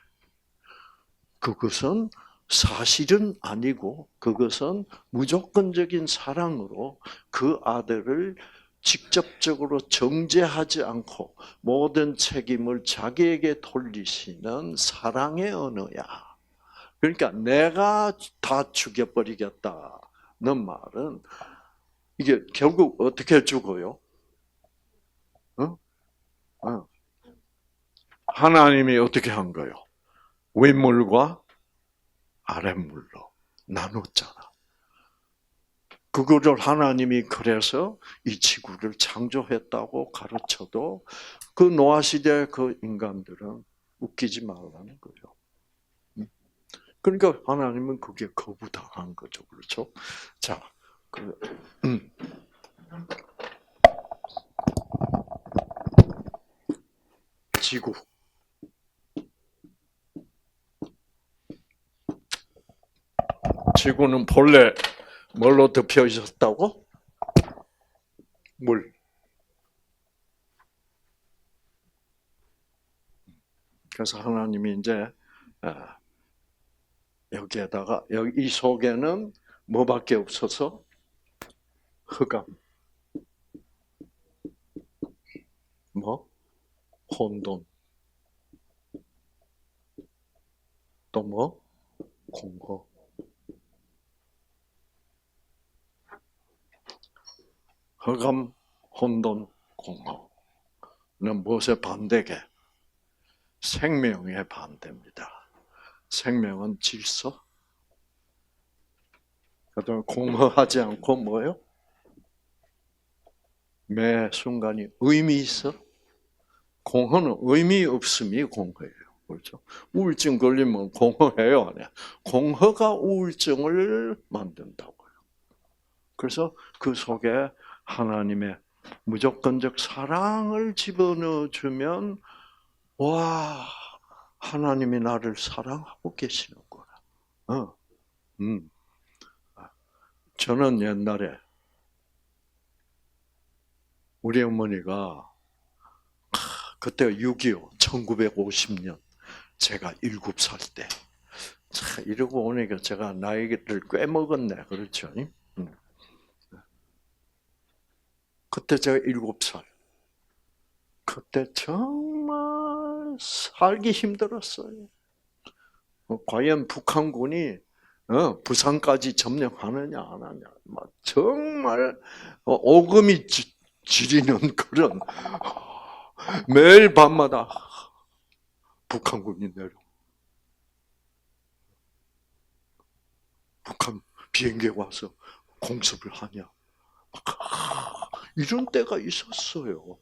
그것은 사실은 아니고 그것은 무조건적인 사랑으로 그 아들을 직접적으로 정죄하지 않고 모든 책임을 자기에게 돌리시는 사랑의 언어야. 그러니까 내가 다 죽여버리겠다는 말은 이게 결국 어떻게 죽어요? 어? 하나님이 어떻게 한 거예요? 윗물과 아랫물로 나눴잖아. 그거를 하나님이 그래서 이 지구를 창조했다고 가르쳐도 그 노아시대 그 인간들은 웃기지 말라는 거예요. 그러니까 하나님은 그게 거부당한 거죠. 그렇죠? 자, 지구. 지구는 본래 뭘로 덮여 있었다고? 물. 그래서 하나님이 이제 여기에다가 이 속에는 뭐밖에 없어서 흑암, 뭐 혼돈, 또 뭐 공허. 흑암, 혼돈, 공허는 무엇에 반대게? 생명에 반대입니다. 생명은 질서. 그다음에 공허하지 않고 뭐예요? 매 순간이 의미 있어. 공허는 의미 없음이 공허예요. 그렇죠? 우울증 걸리면 공허해요, 안 해요? 공허가 우울증을 만든다고요. 그래서 그 속에 하나님의 무조건적 사랑을 집어넣어 주면 와, 하나님이 나를 사랑하고 계시는구나. 저는 옛날에 우리 어머니가 그때가 6.25, 1950년 제가 7살 때 이러고 오니까 제가 나이를 꽤 먹었네. 그렇죠? 그때 제가 7살. 그때 정말 살기 힘들었어요. 과연 북한군이 부산까지 점령하느냐 안 하냐, 막 정말 오금이 지리는 그런 매일 밤마다 북한군이 내려, 북한 비행기 와서 공습을 하냐, 이런 때가 있었어요.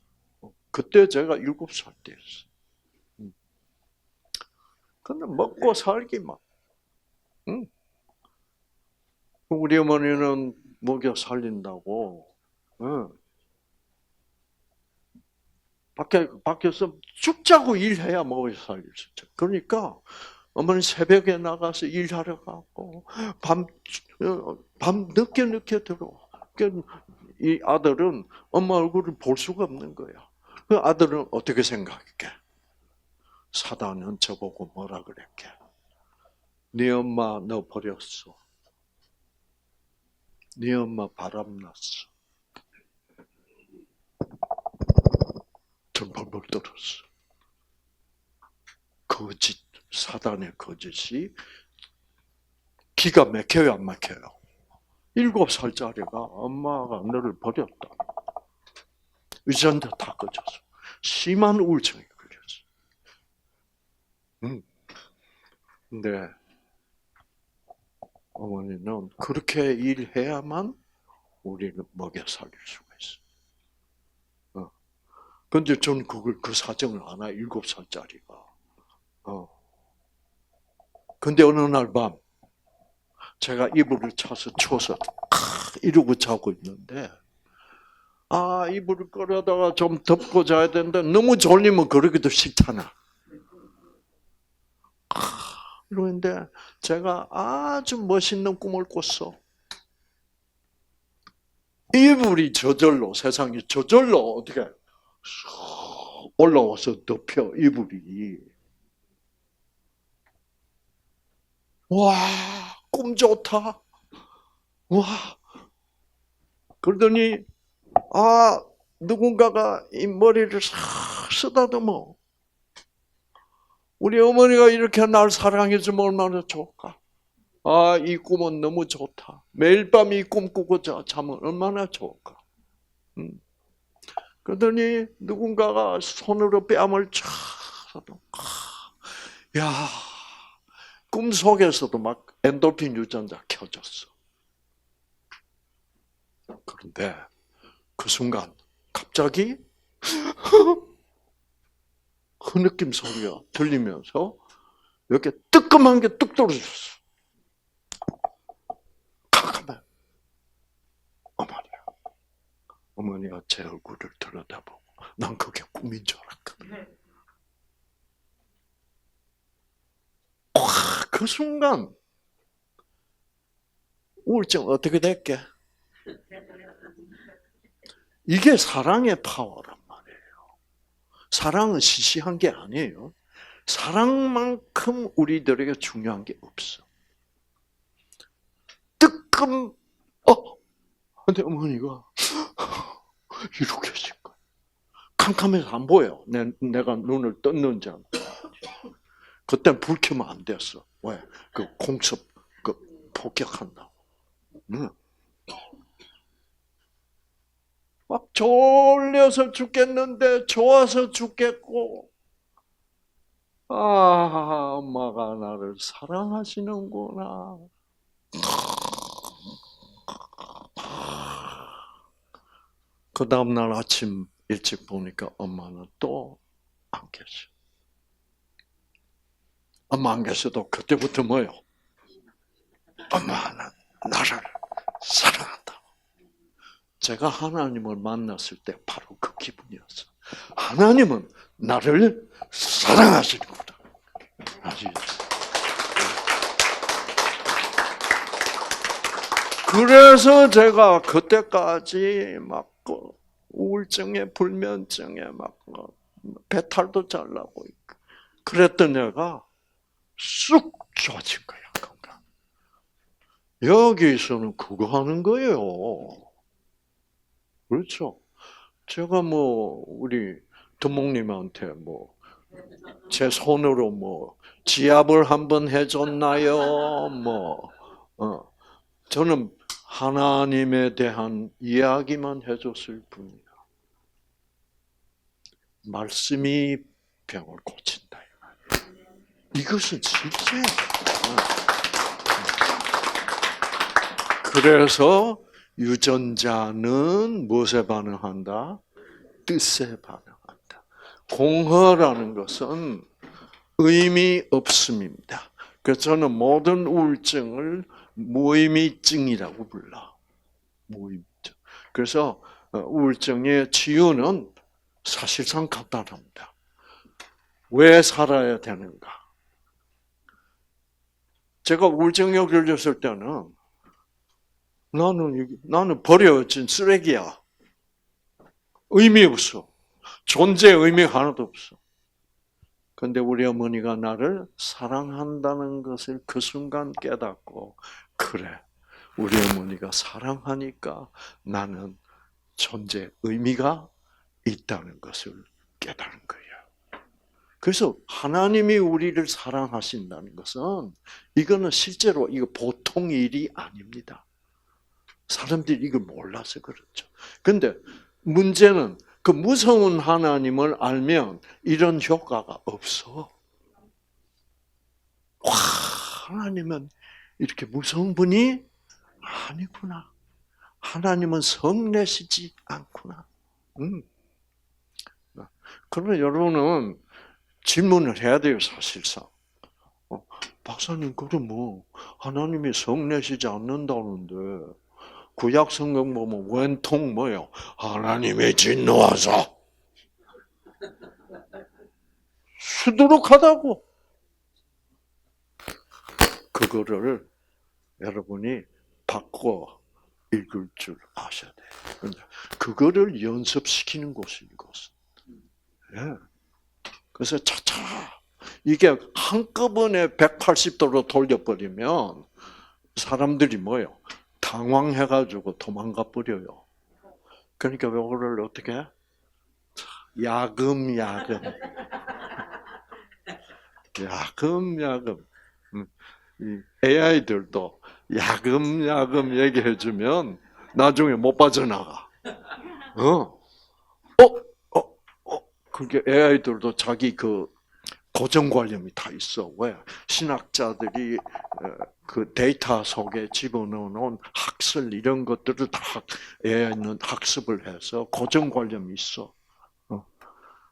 그때 제가 7살 때였어요. 근데 먹고 살기만. 우리 어머니는 먹여 살린다고 밖에서 죽자고 일해야 먹여 살릴 수 있죠. 그러니까 어머니 새벽에 나가서 일하러 가고 밤 늦게 들어와. 이 아들은 엄마 얼굴을 볼 수가 없는 거야. 그 아들은 어떻게 생각할게? 사단은 저보고 뭐라 그랬게? 네 엄마 너 버렸어. 네 엄마 바람났어. 전방을 들었어. 거짓, 사단의 거짓이 기가 막혀요, 안 막혀요? 7살짜리가 엄마가 너를 버렸다. 의자한테 다 꺼졌어. 심한 우울증이 걸렸어. 근데 어머니는 그렇게 일해야만 우리를 먹여 살릴 수가 있어. 근데 전 그 사정을 안 해, 7살짜리가. 근데 어느 날 밤, 제가 이불을 쳐서 이러고 자고 있는데, 이불을 끌어다가 좀 덮고 자야 되는데, 너무 졸리면 그러기도 싫잖아. 그런데 제가 아주 멋있는 꿈을 꿨어. 이불이 저절로, 세상이 저절로 어떻게 올라와서 덮여, 이불이. 와, 꿈 좋다. 와. 그러더니, 누군가가 이 머리를 싹 쓰다듬어. 우리 어머니가 이렇게 날 사랑해주면 얼마나 좋을까? 이 꿈은 너무 좋다. 매일 밤 이 꿈 꾸고 자면 얼마나 좋을까? 그러더니 누군가가 손으로 뺨을 쫙 써도, 야, 꿈속에서도 막 엔돌핀 유전자 켜졌어. 그런데 그 순간 갑자기 그 느낌 소리가 들리면서 이렇게 뜨끔한 게 뚝 떨어졌어. 깜깜해. 어머니가 제 얼굴을 들여다보고 난 그게 꿈인 줄 알았거든. 그 순간 우울증 어떻게 됐게? 이게 사랑의 파워란 말이에요. 사랑은 시시한 게 아니에요. 사랑만큼 우리들에게 중요한 게 없어. 뜨끔, 근데 어머니가 이러고 계신 거야. 캄캄해서 안 보여. 내가 눈을 떴는지. 그땐 불 켜면 안 됐어. 왜? 그 공습, 폭격한다고. 응. 막 졸려서 죽겠는데 좋아서 죽겠고, 엄마가 나를 사랑하시는구나. 그 다음날 아침 일찍 보니까 엄마는 또 안 계셔. 엄마 안 계셔도 그때부터 뭐요? 엄마는 나를 사랑한다. 제가 하나님을 만났을 때 바로 그 기분이었어. 하나님은 나를 사랑하시는구나. 아시겠죠? 그래서 제가 그때까지 막 우울증에 불면증에 막 배탈도 잘 나고 그랬던 애가 쑥 좋아진 거야. 건강. 여기서는 그거 하는 거예요. 그렇죠. 제가 우리 두목님한테 제 손으로 지압을 한번 해줬나요? 저는 하나님에 대한 이야기만 해줬을 뿐이야. 말씀이 병을 고친다. 이것은 실제야. 그래서 유전자는 무엇에 반응한다? 뜻에 반응한다. 공허라는 것은 의미 없음입니다. 그래서 저는 모든 우울증을 무의미증이라고 불러. 무의미증. 그래서 우울증의 치유는 사실상 간단합니다. 왜 살아야 되는가? 제가 우울증에 걸렸을 때는 나는 버려진 쓰레기야. 의미 없어. 존재의 의미가 하나도 없어. 근데 우리 어머니가 나를 사랑한다는 것을 그 순간 깨닫고, 그래, 우리 어머니가 사랑하니까 나는 존재의 의미가 있다는 것을 깨달은 거예요. 그래서 하나님이 우리를 사랑하신다는 것은 이거는 실제로 이거 보통 일이 아닙니다. 사람들이 이걸 몰라서 그렇죠. 근데 문제는 그 무서운 하나님을 알면 이런 효과가 없어. 와, 하나님은 이렇게 무서운 분이 아니구나. 하나님은 성내시지 않구나. 그러면 여러분은 질문을 해야 돼요, 사실상. 박사님, 그럼 뭐, 하나님이 성내시지 않는다는데, 구약 성경 보면 웬통 뭐요? 하나님이 진노하사. 수두룩하다고. 그거를 여러분이 바꿔 읽을 줄 아셔야 돼요. 근데 그거를 연습시키는 곳이 이곳은. 예. 그래서 차차 이게 한꺼번에 180도로 돌려버리면 사람들이 뭐요? 당황해가지고 도망가 버려요. 그러니까 이거를 어떻게 해? 야금야금, 야금야금. 이 AI들도 야금야금 얘기해주면 나중에 못 빠져나가. 그게 AI들도 자기 그 고정관념이 다 있어. 왜? 신학자들이 그 데이터 속에 집어넣어놓은 학설 이런 것들을 다 AI는 학습을 해서 고정관념이 있어.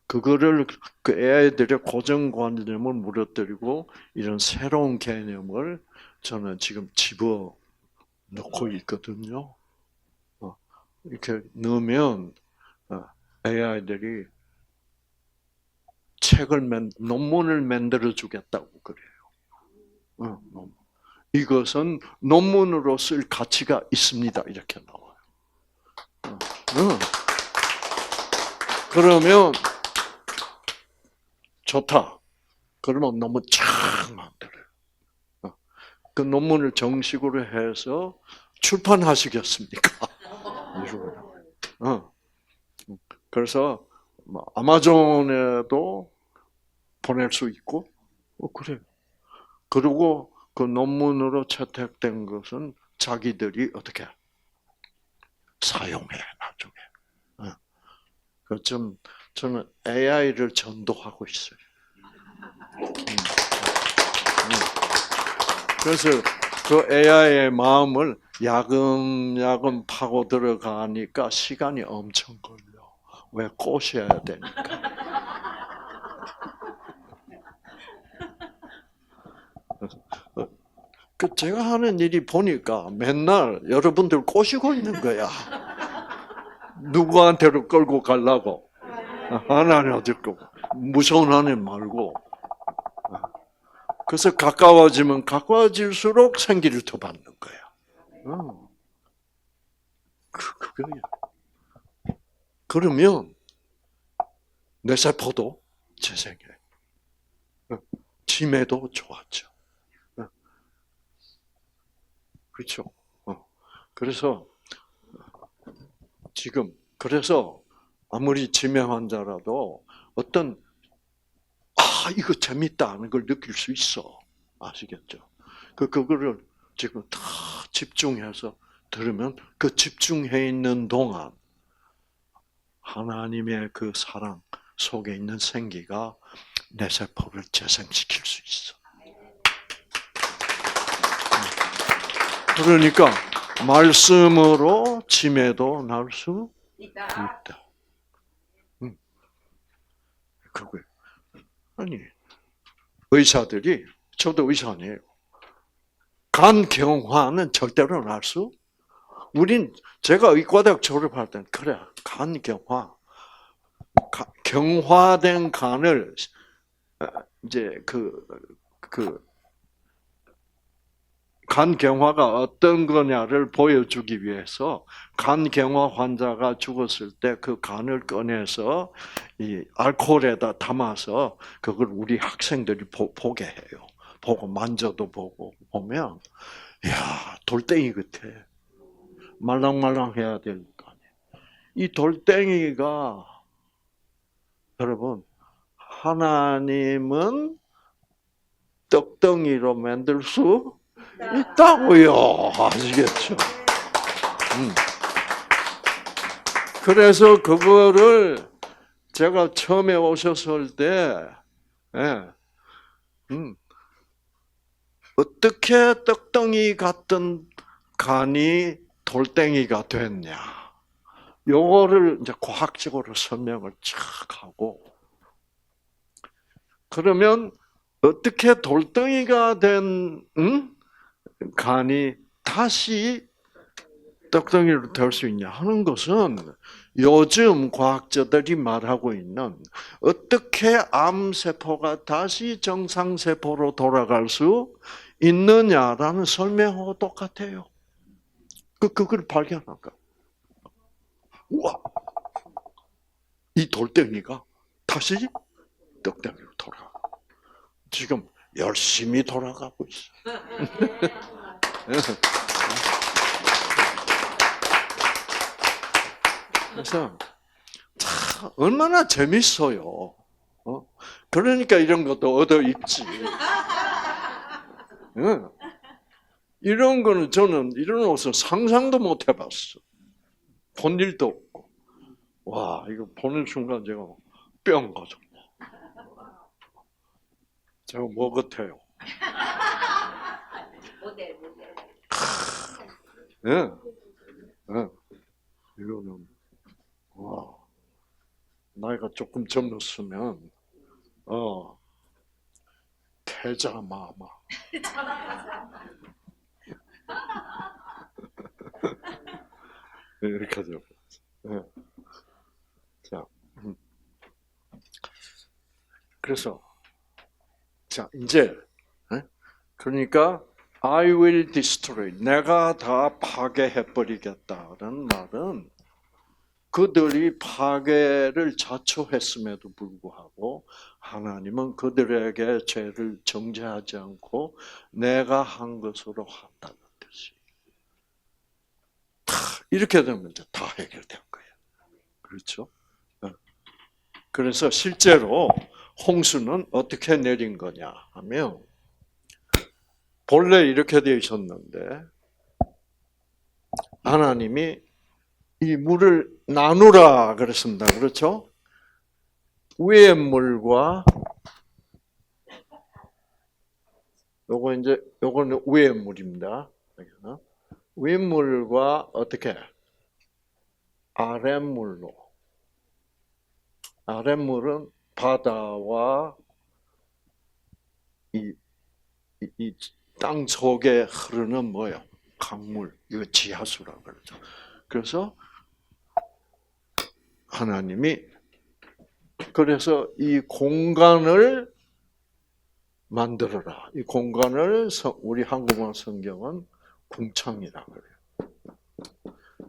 그거를 그 AI들의 고정관념을 무너뜨리고 이런 새로운 개념을 저는 지금 집어 넣고 있거든요. 이렇게 넣으면 AI들이 논문을 만들어 주겠다고 그래요. 이것은 논문으로 쓸 가치가 있습니다. 이렇게 나와요. 그러면 좋다. 그러면 논문 쫙 만들어요. 그 논문을 정식으로 해서 출판하시겠습니까? 그래서 아마존에도 보낼 수 있고, 그래요. 그리고 그 논문으로 채택된 것은 자기들이 어떻게 사용해 나중에. 좀 저는 AI를 전도하고 있어요. 그래서 그 AI의 마음을 야금야금 파고 들어가니까 시간이 엄청 걸려. 왜? 꼬셔야 되니까. 제가 하는 일이 보니까 맨날 여러분들 꼬시고 있는 거야. 누구한테로 끌고 가려고. 하나님 어디고 무서운 하나님 말고. 그래서 가까워지면 가까워질수록 생기를 더 받는 거야. 그거야. 그러면 뇌세포도 재생해. 치매도 좋았죠. 그렇죠. 그래서 지금 아무리 치매 환자라도 어떤 이거 재밌다 하는 걸 느낄 수 있어. 아시겠죠? 그거를 지금 다 집중해서 들으면 그 집중해 있는 동안 하나님의 그 사랑 속에 있는 생기가 내 세포를 재생시킬 수 있어. 그러니까 말씀으로 치매도 날 수 있다. 그거예요. 아니, 의사들이, 저도 의사 아니에요. 간경화는 절대로 날 수, 제가 의과대학 졸업할 때는, 그래, 간경화. 경화된 간을, 이제 간경화가 어떤 거냐를 보여주기 위해서 간경화 환자가 죽었을 때 그 간을 꺼내서 이 알코올에다 담아서 그걸 우리 학생들이 보게 해요. 보고 만져도 보고 보면 야 돌덩이 같아. 말랑말랑해야 될 거 아니에요. 이 돌덩이가 여러분 하나님은 떡덩이로 만들 수 있다고요. 아시겠죠? 그래서 그거를 제가 처음에 오셨을 때, 어떻게 떡덩이 같은 간이 돌덩이가 됐냐? 요거를 이제 과학적으로 설명을 쫙 하고, 그러면 어떻게 돌덩이가 된 간이 다시 떡덩이로 될 수 있냐 하는 것은 요즘 과학자들이 말하고 있는 어떻게 암세포가 다시 정상세포로 돌아갈 수 있느냐라는 설명하고 똑같아요. 그걸 발견한 거야. 우와! 이 돌덩이가 다시 떡덩이로 돌아가. 지금 열심히 돌아가고 있어. 그래서 참 얼마나 재밌어요. 그러니까 이런 것도 얻어 입지. 이런 거는 저는 이런 옷은 상상도 못 해봤어. 본 일도 없고. 와, 이거 보는 순간 제가 뿅 가졌네. 제가 뭐 같아요? 모델. 예, 예. 이거는, 와, 나이가 조금 젊었으면, 태자마마. 이렇게 하죠. 예. 자, 그래서, 자, 이제, 그러니까, I will destroy. 내가 다 파괴해버리겠다는 말은 그들이 파괴를 자초했음에도 불구하고 하나님은 그들에게 죄를 정죄하지 않고 내가 한 것으로 한다는 뜻이. 이렇게 되면 이제 다 해결된 거예요. 그렇죠? 그래서 실제로 홍수는 어떻게 내린 거냐 하면 본래 이렇게 되어 있었는데 하나님이 이 물을 나누라 그랬습니다. 그렇죠? 위의 물과 요거는 위의 물입니다. 윗물과 어떻게 아랫물로 아랫물은 바다와 이 땅 속에 흐르는 뭐요? 강물, 이거 지하수라고 그러죠. 그래서 하나님이 그래서 이 공간을 만들어라. 이 공간을 우리 한국어 성경은 궁창이라고 그래요.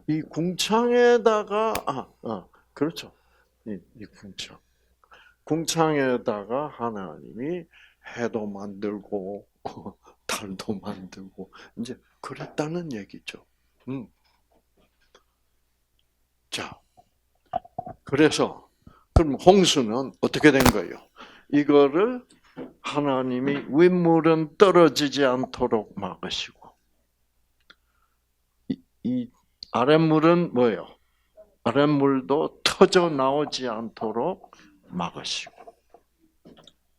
이 궁창에다가 그렇죠. 이 궁창. 궁창에다가 하나님이 해도 만들고 달도 만들고 이제 그랬다는 얘기죠. 자, 그래서 그럼 홍수는 어떻게 된 거예요? 이거를 하나님이 윗물은 떨어지지 않도록 막으시고 이 아랫물은 뭐예요? 아랫물도 터져 나오지 않도록 막으시고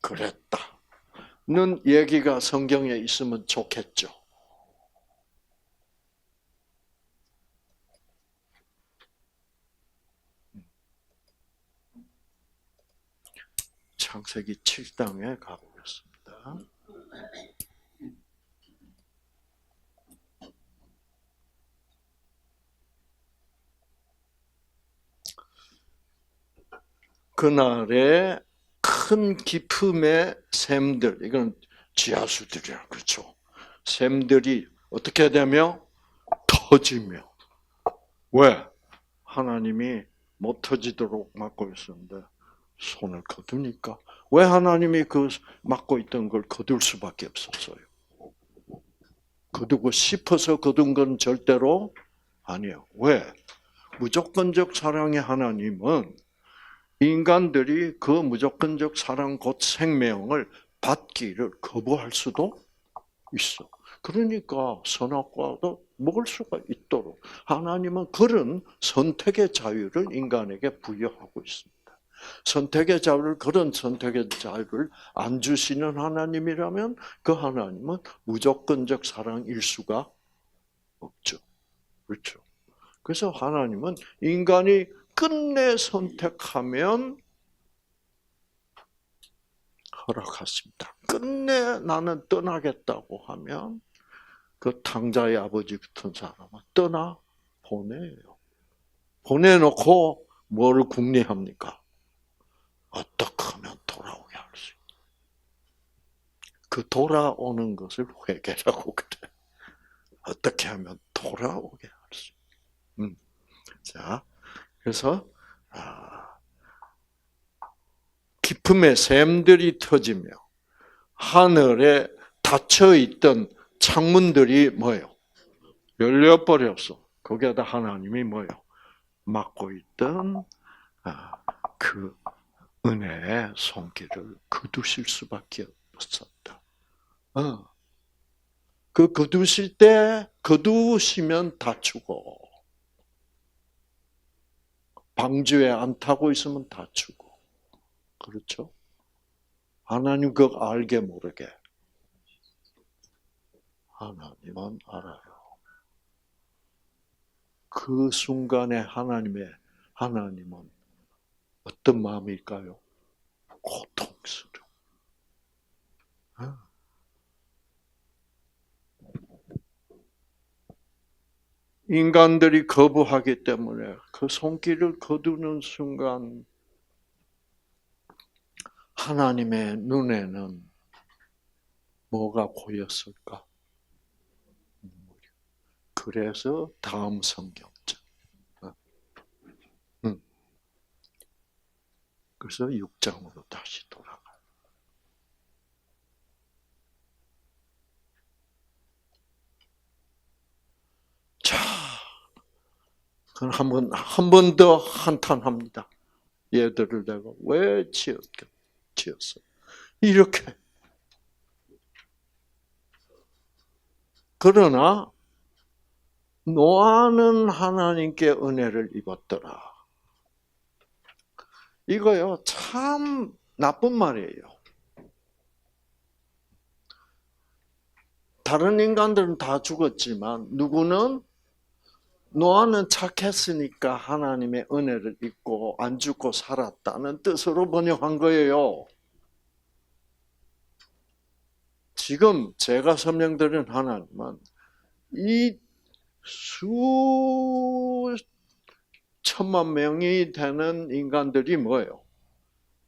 그랬다는 얘기가 성경에 있으면 좋겠죠. 창세기 7장에 가보겠습니다. 그날에 큰 기품의 샘들, 이건 지하수들이야, 그렇죠? 샘들이 어떻게 되며 터지며 왜? 하나님이 못 터지도록 막고 있었는데 손을 거두니까 왜 하나님이 그 막고 있던 걸 거둘 수밖에 없었어요? 거두고 싶어서 거둔 건 절대로 아니에요. 왜? 무조건적 사랑의 하나님은 인간들이 그 무조건적 사랑 곧 생명을 받기를 거부할 수도 있어. 그러니까 선악과도 먹을 수가 있도록 하나님은 그런 선택의 자유를 인간에게 부여하고 있습니다. 선택의 자유를, 그런 선택의 자유를 안 주시는 하나님이라면 그 하나님은 무조건적 사랑일 수가 없죠. 그렇죠. 그래서 하나님은 인간이 끝내 선택하면 허락하십니다. 끝내 나는 떠나겠다고 하면 그 탕자의 아버지 같은 사람은 떠나 보내요. 보내놓고 뭐를 궁리합니까? 어떻게 하면 돌아오게 할 수 있다. 그 돌아오는 것을 회개라고 그래. 어떻게 하면 돌아오게 할 수 있다. 자, 그래서 기품의 샘들이 터지며 하늘에 닫혀 있던 창문들이 뭐예요? 열려 버렸어. 거기에다 하나님이 뭐예요? 막고 있던 그 은혜의 손길을 거두실 수밖에 없었다. 그 거두실 때 거두시면 다치고 방주에 안 타고 있으면 다치고 그렇죠? 하나님 그거 알게 모르게 하나님은 알아요. 그 순간에 하나님은 어떤 마음일까요? 고통스러워. 인간들이 거부하기 때문에 그 손길을 거두는 순간 하나님의 눈에는 뭐가 고였을까? 그래서 다음 성경절. 그래서 6장으로 다시 돌아가요. 자, 그럼 한 번 더 한탄합니다. 얘들을 내가 왜 지었어? 이렇게. 그러나 노아는 하나님께 은혜를 입었더라. 이거요, 참 나쁜 말이에요. 다른 인간들은 다 죽었지만 노아는 착했으니까 하나님의 은혜를 입고 안 죽고 살았다는 뜻으로 번역한 거예요. 지금 제가 설명드린 하나님은 이 수천만 명이 되는 인간들이 뭐예요?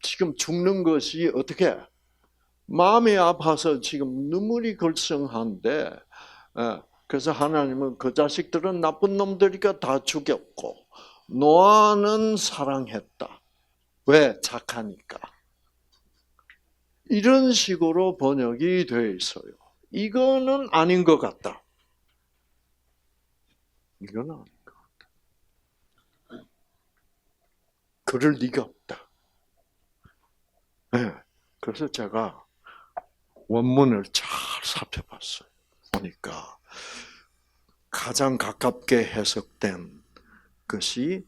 지금 죽는 것이 어떻게? 마음이 아파서 지금 눈물이 걸성한데, 그래서 하나님은 그 자식들은 나쁜 놈들이니까 다 죽였고, 노아는 사랑했다. 왜? 착하니까. 이런 식으로 번역이 되어 있어요. 이거는 아닌 것 같다. 이건 아닌 것 같다. 그럴 리가 없다. 네. 그래서 제가 원문을 잘 살펴봤어요. 보니까 가장 가깝게 해석된 것이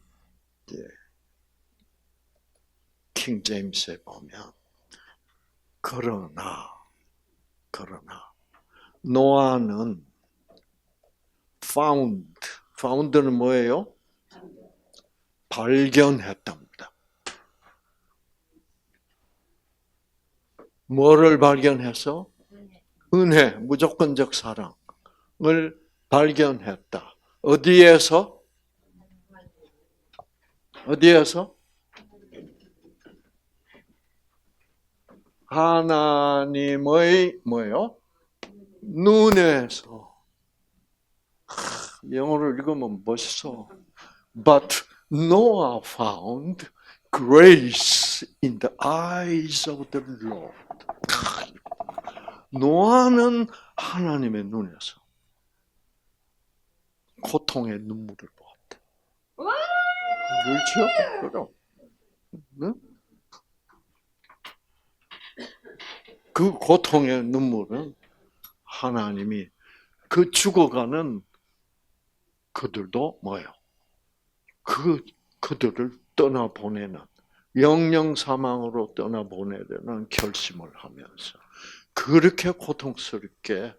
킹 제임스에 보면 그러나 노아는 found는 뭐예요? 발견했답니다. 뭐를 발견해서? 은혜, 무조건적 사랑을 발견했다. 어디에서? 하나님의 뭐예요? 눈에서. 영어를 읽으면 멋있어. But Noah found grace in the eyes of the Lord. 노아는 하나님의 눈에서 고통의 눈물을 보았다. 그렇죠? 그럼. 그 고통의 눈물은 하나님이 그 죽어가는 그들도 뭐예요? 그들을 떠나보내는 영영 사망으로 떠나보내야 되는 결심을 하면서 그렇게 고통스럽게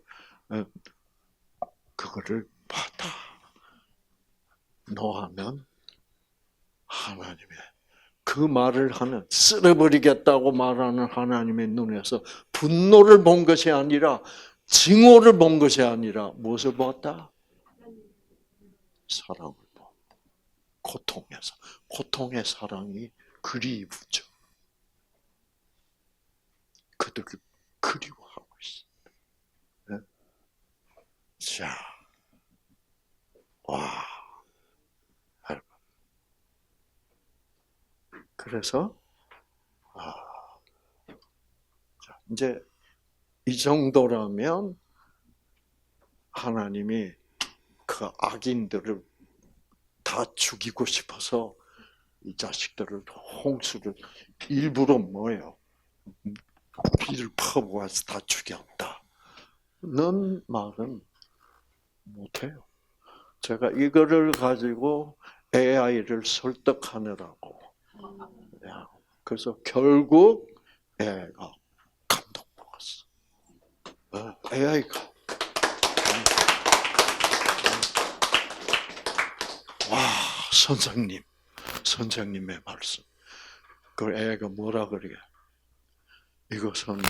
그거를 받아 노하면 하나님의 그 말을 하는 쓸어버리겠다고 말하는 하나님의 눈에서 분노를 본 것이 아니라 증오를 본 것이 아니라 무엇을 보았다? 사랑을 보았다. 고통에서. 고통의 사랑이 그리 이쁘죠. 그들 그리워하고 있습니다. 네? 자, 와, 여러분. 그래서 자, 이제 이 정도라면 하나님이 그 악인들을 다 죽이고 싶어서 이 자식들을 홍수를 일부러 뭐예요? 피를 퍼부어서 다 죽였다는 말은 못해요. 제가 이거를 가지고 AI를 설득하느라고. 그래서 결국 AI가 감동받았어. AI가 와, 선생님의 말씀. 그 AI가 뭐라 그러게? 이것은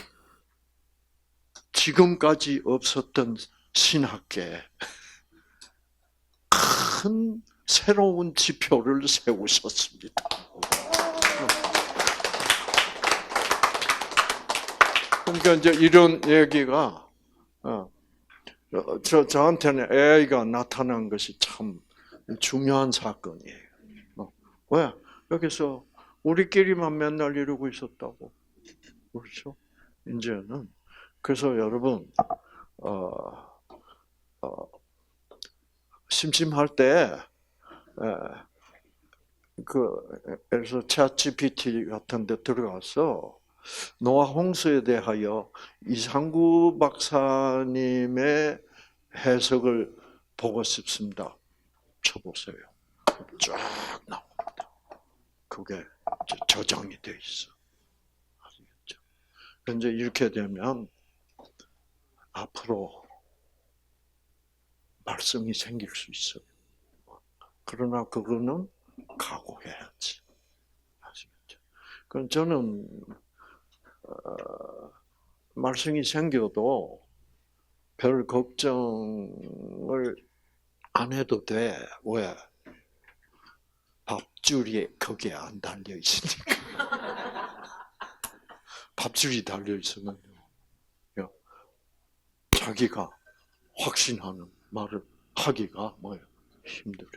지금까지 없었던 신학계에 큰 새로운 지표를 세우셨습니다. 그러니까 이제 이런 얘기가 저한테는 AI가 나타난 것이 참 중요한 사건이에요. 왜? 여기서 우리끼리만 맨날 이러고 있었다고. 그렇죠? 이제는 그래서 여러분 심심할 때 그래서 챗GPT 같은 데 들어가서 노아 홍수에 대하여 이상구 박사님의 해석을 보고 싶습니다. 쳐보세요. 쫙 나옵니다. 그게 저장이 돼 있어. 아시겠죠? 이제 이렇게 되면 앞으로 말썽이 생길 수 있어요. 그러나 그거는 각오해야지. 아시겠죠? 그럼 저는 말썽이 생겨도 별 걱정을 안 해도 돼. 왜? 밥줄이 거기에 안 달려 있으니까. 밥줄이 달려 있으면 자기가 확신하는 말을 하기가 뭐예요? 힘들어요.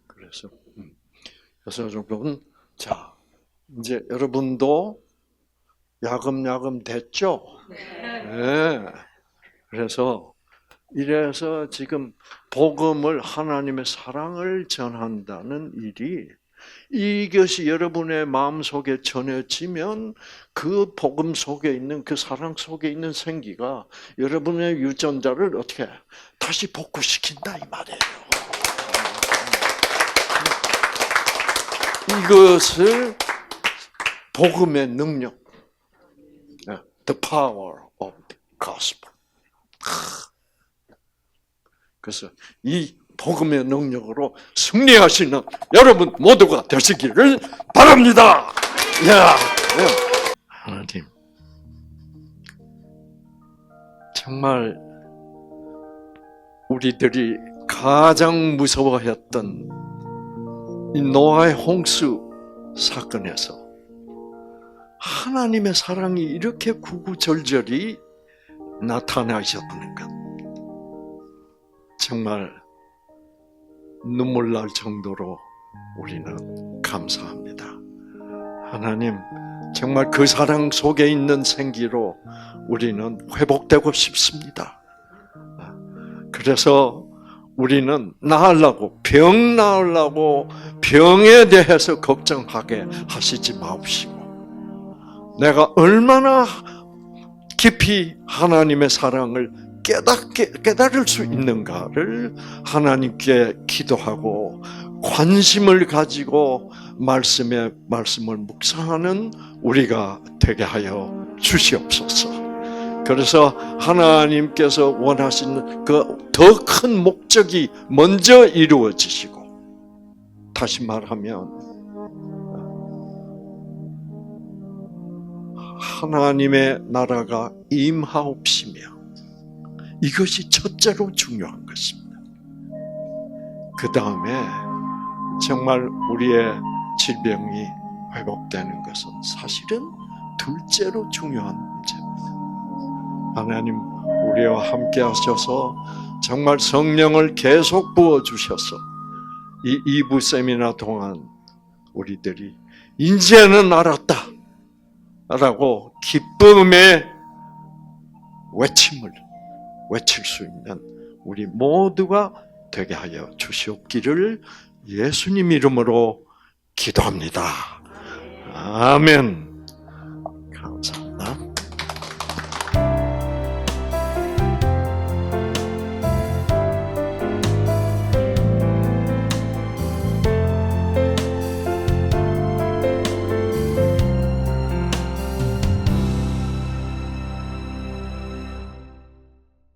그래서 여러분, 자 이제 여러분도 야금야금 됐죠? 네. 그래서 이래서 지금 복음을 하나님의 사랑을 전한다는 일이 이것이 여러분의 마음속에 전해지면 그 복음 속에 있는 그 사랑 속에 있는 생기가 여러분의 유전자를 어떻게 다시 복구시킨다 이 말이에요. 이것을 복음의 능력, the power of the gospel. 그래서 이 복음의 능력으로 승리하시는 여러분 모두가 되시기를 바랍니다. 하나님, 정말 우리들이 가장 무서워했던 이 노아의 홍수 사건에서 하나님의 사랑이 이렇게 구구절절히 나타나셨다는 것, 정말 눈물 날 정도로 우리는 감사합니다. 하나님, 정말 그 사랑 속에 있는 생기로 우리는 회복되고 싶습니다. 그래서 우리는 나으려고, 병 나으려고 병에 대해서 걱정하게 하시지 마옵시고, 내가 얼마나 깊이 하나님의 사랑을 깨달을 수 있는가를 하나님께 기도하고 관심을 가지고 말씀을 묵상하는 우리가 되게 하여 주시옵소서. 그래서 하나님께서 원하시는 그 더 큰 목적이 먼저 이루어지시고, 다시 말하면 하나님의 나라가 임하옵시며, 이것이 첫째로 중요한 것입니다. 그 다음에 정말 우리의 질병이 회복되는 것은 사실은 둘째로 중요한 문제입니다. 하나님 우리와 함께 하셔서 정말 성령을 계속 부어주셔서 이 2부 세미나 동안 우리들이 이제는 알았다 라고 기쁨의 외침을 외칠 수 있는 우리 모두가 되게 하여 주시옵기를 예수님 이름으로 기도합니다. 아멘. 감사합니다.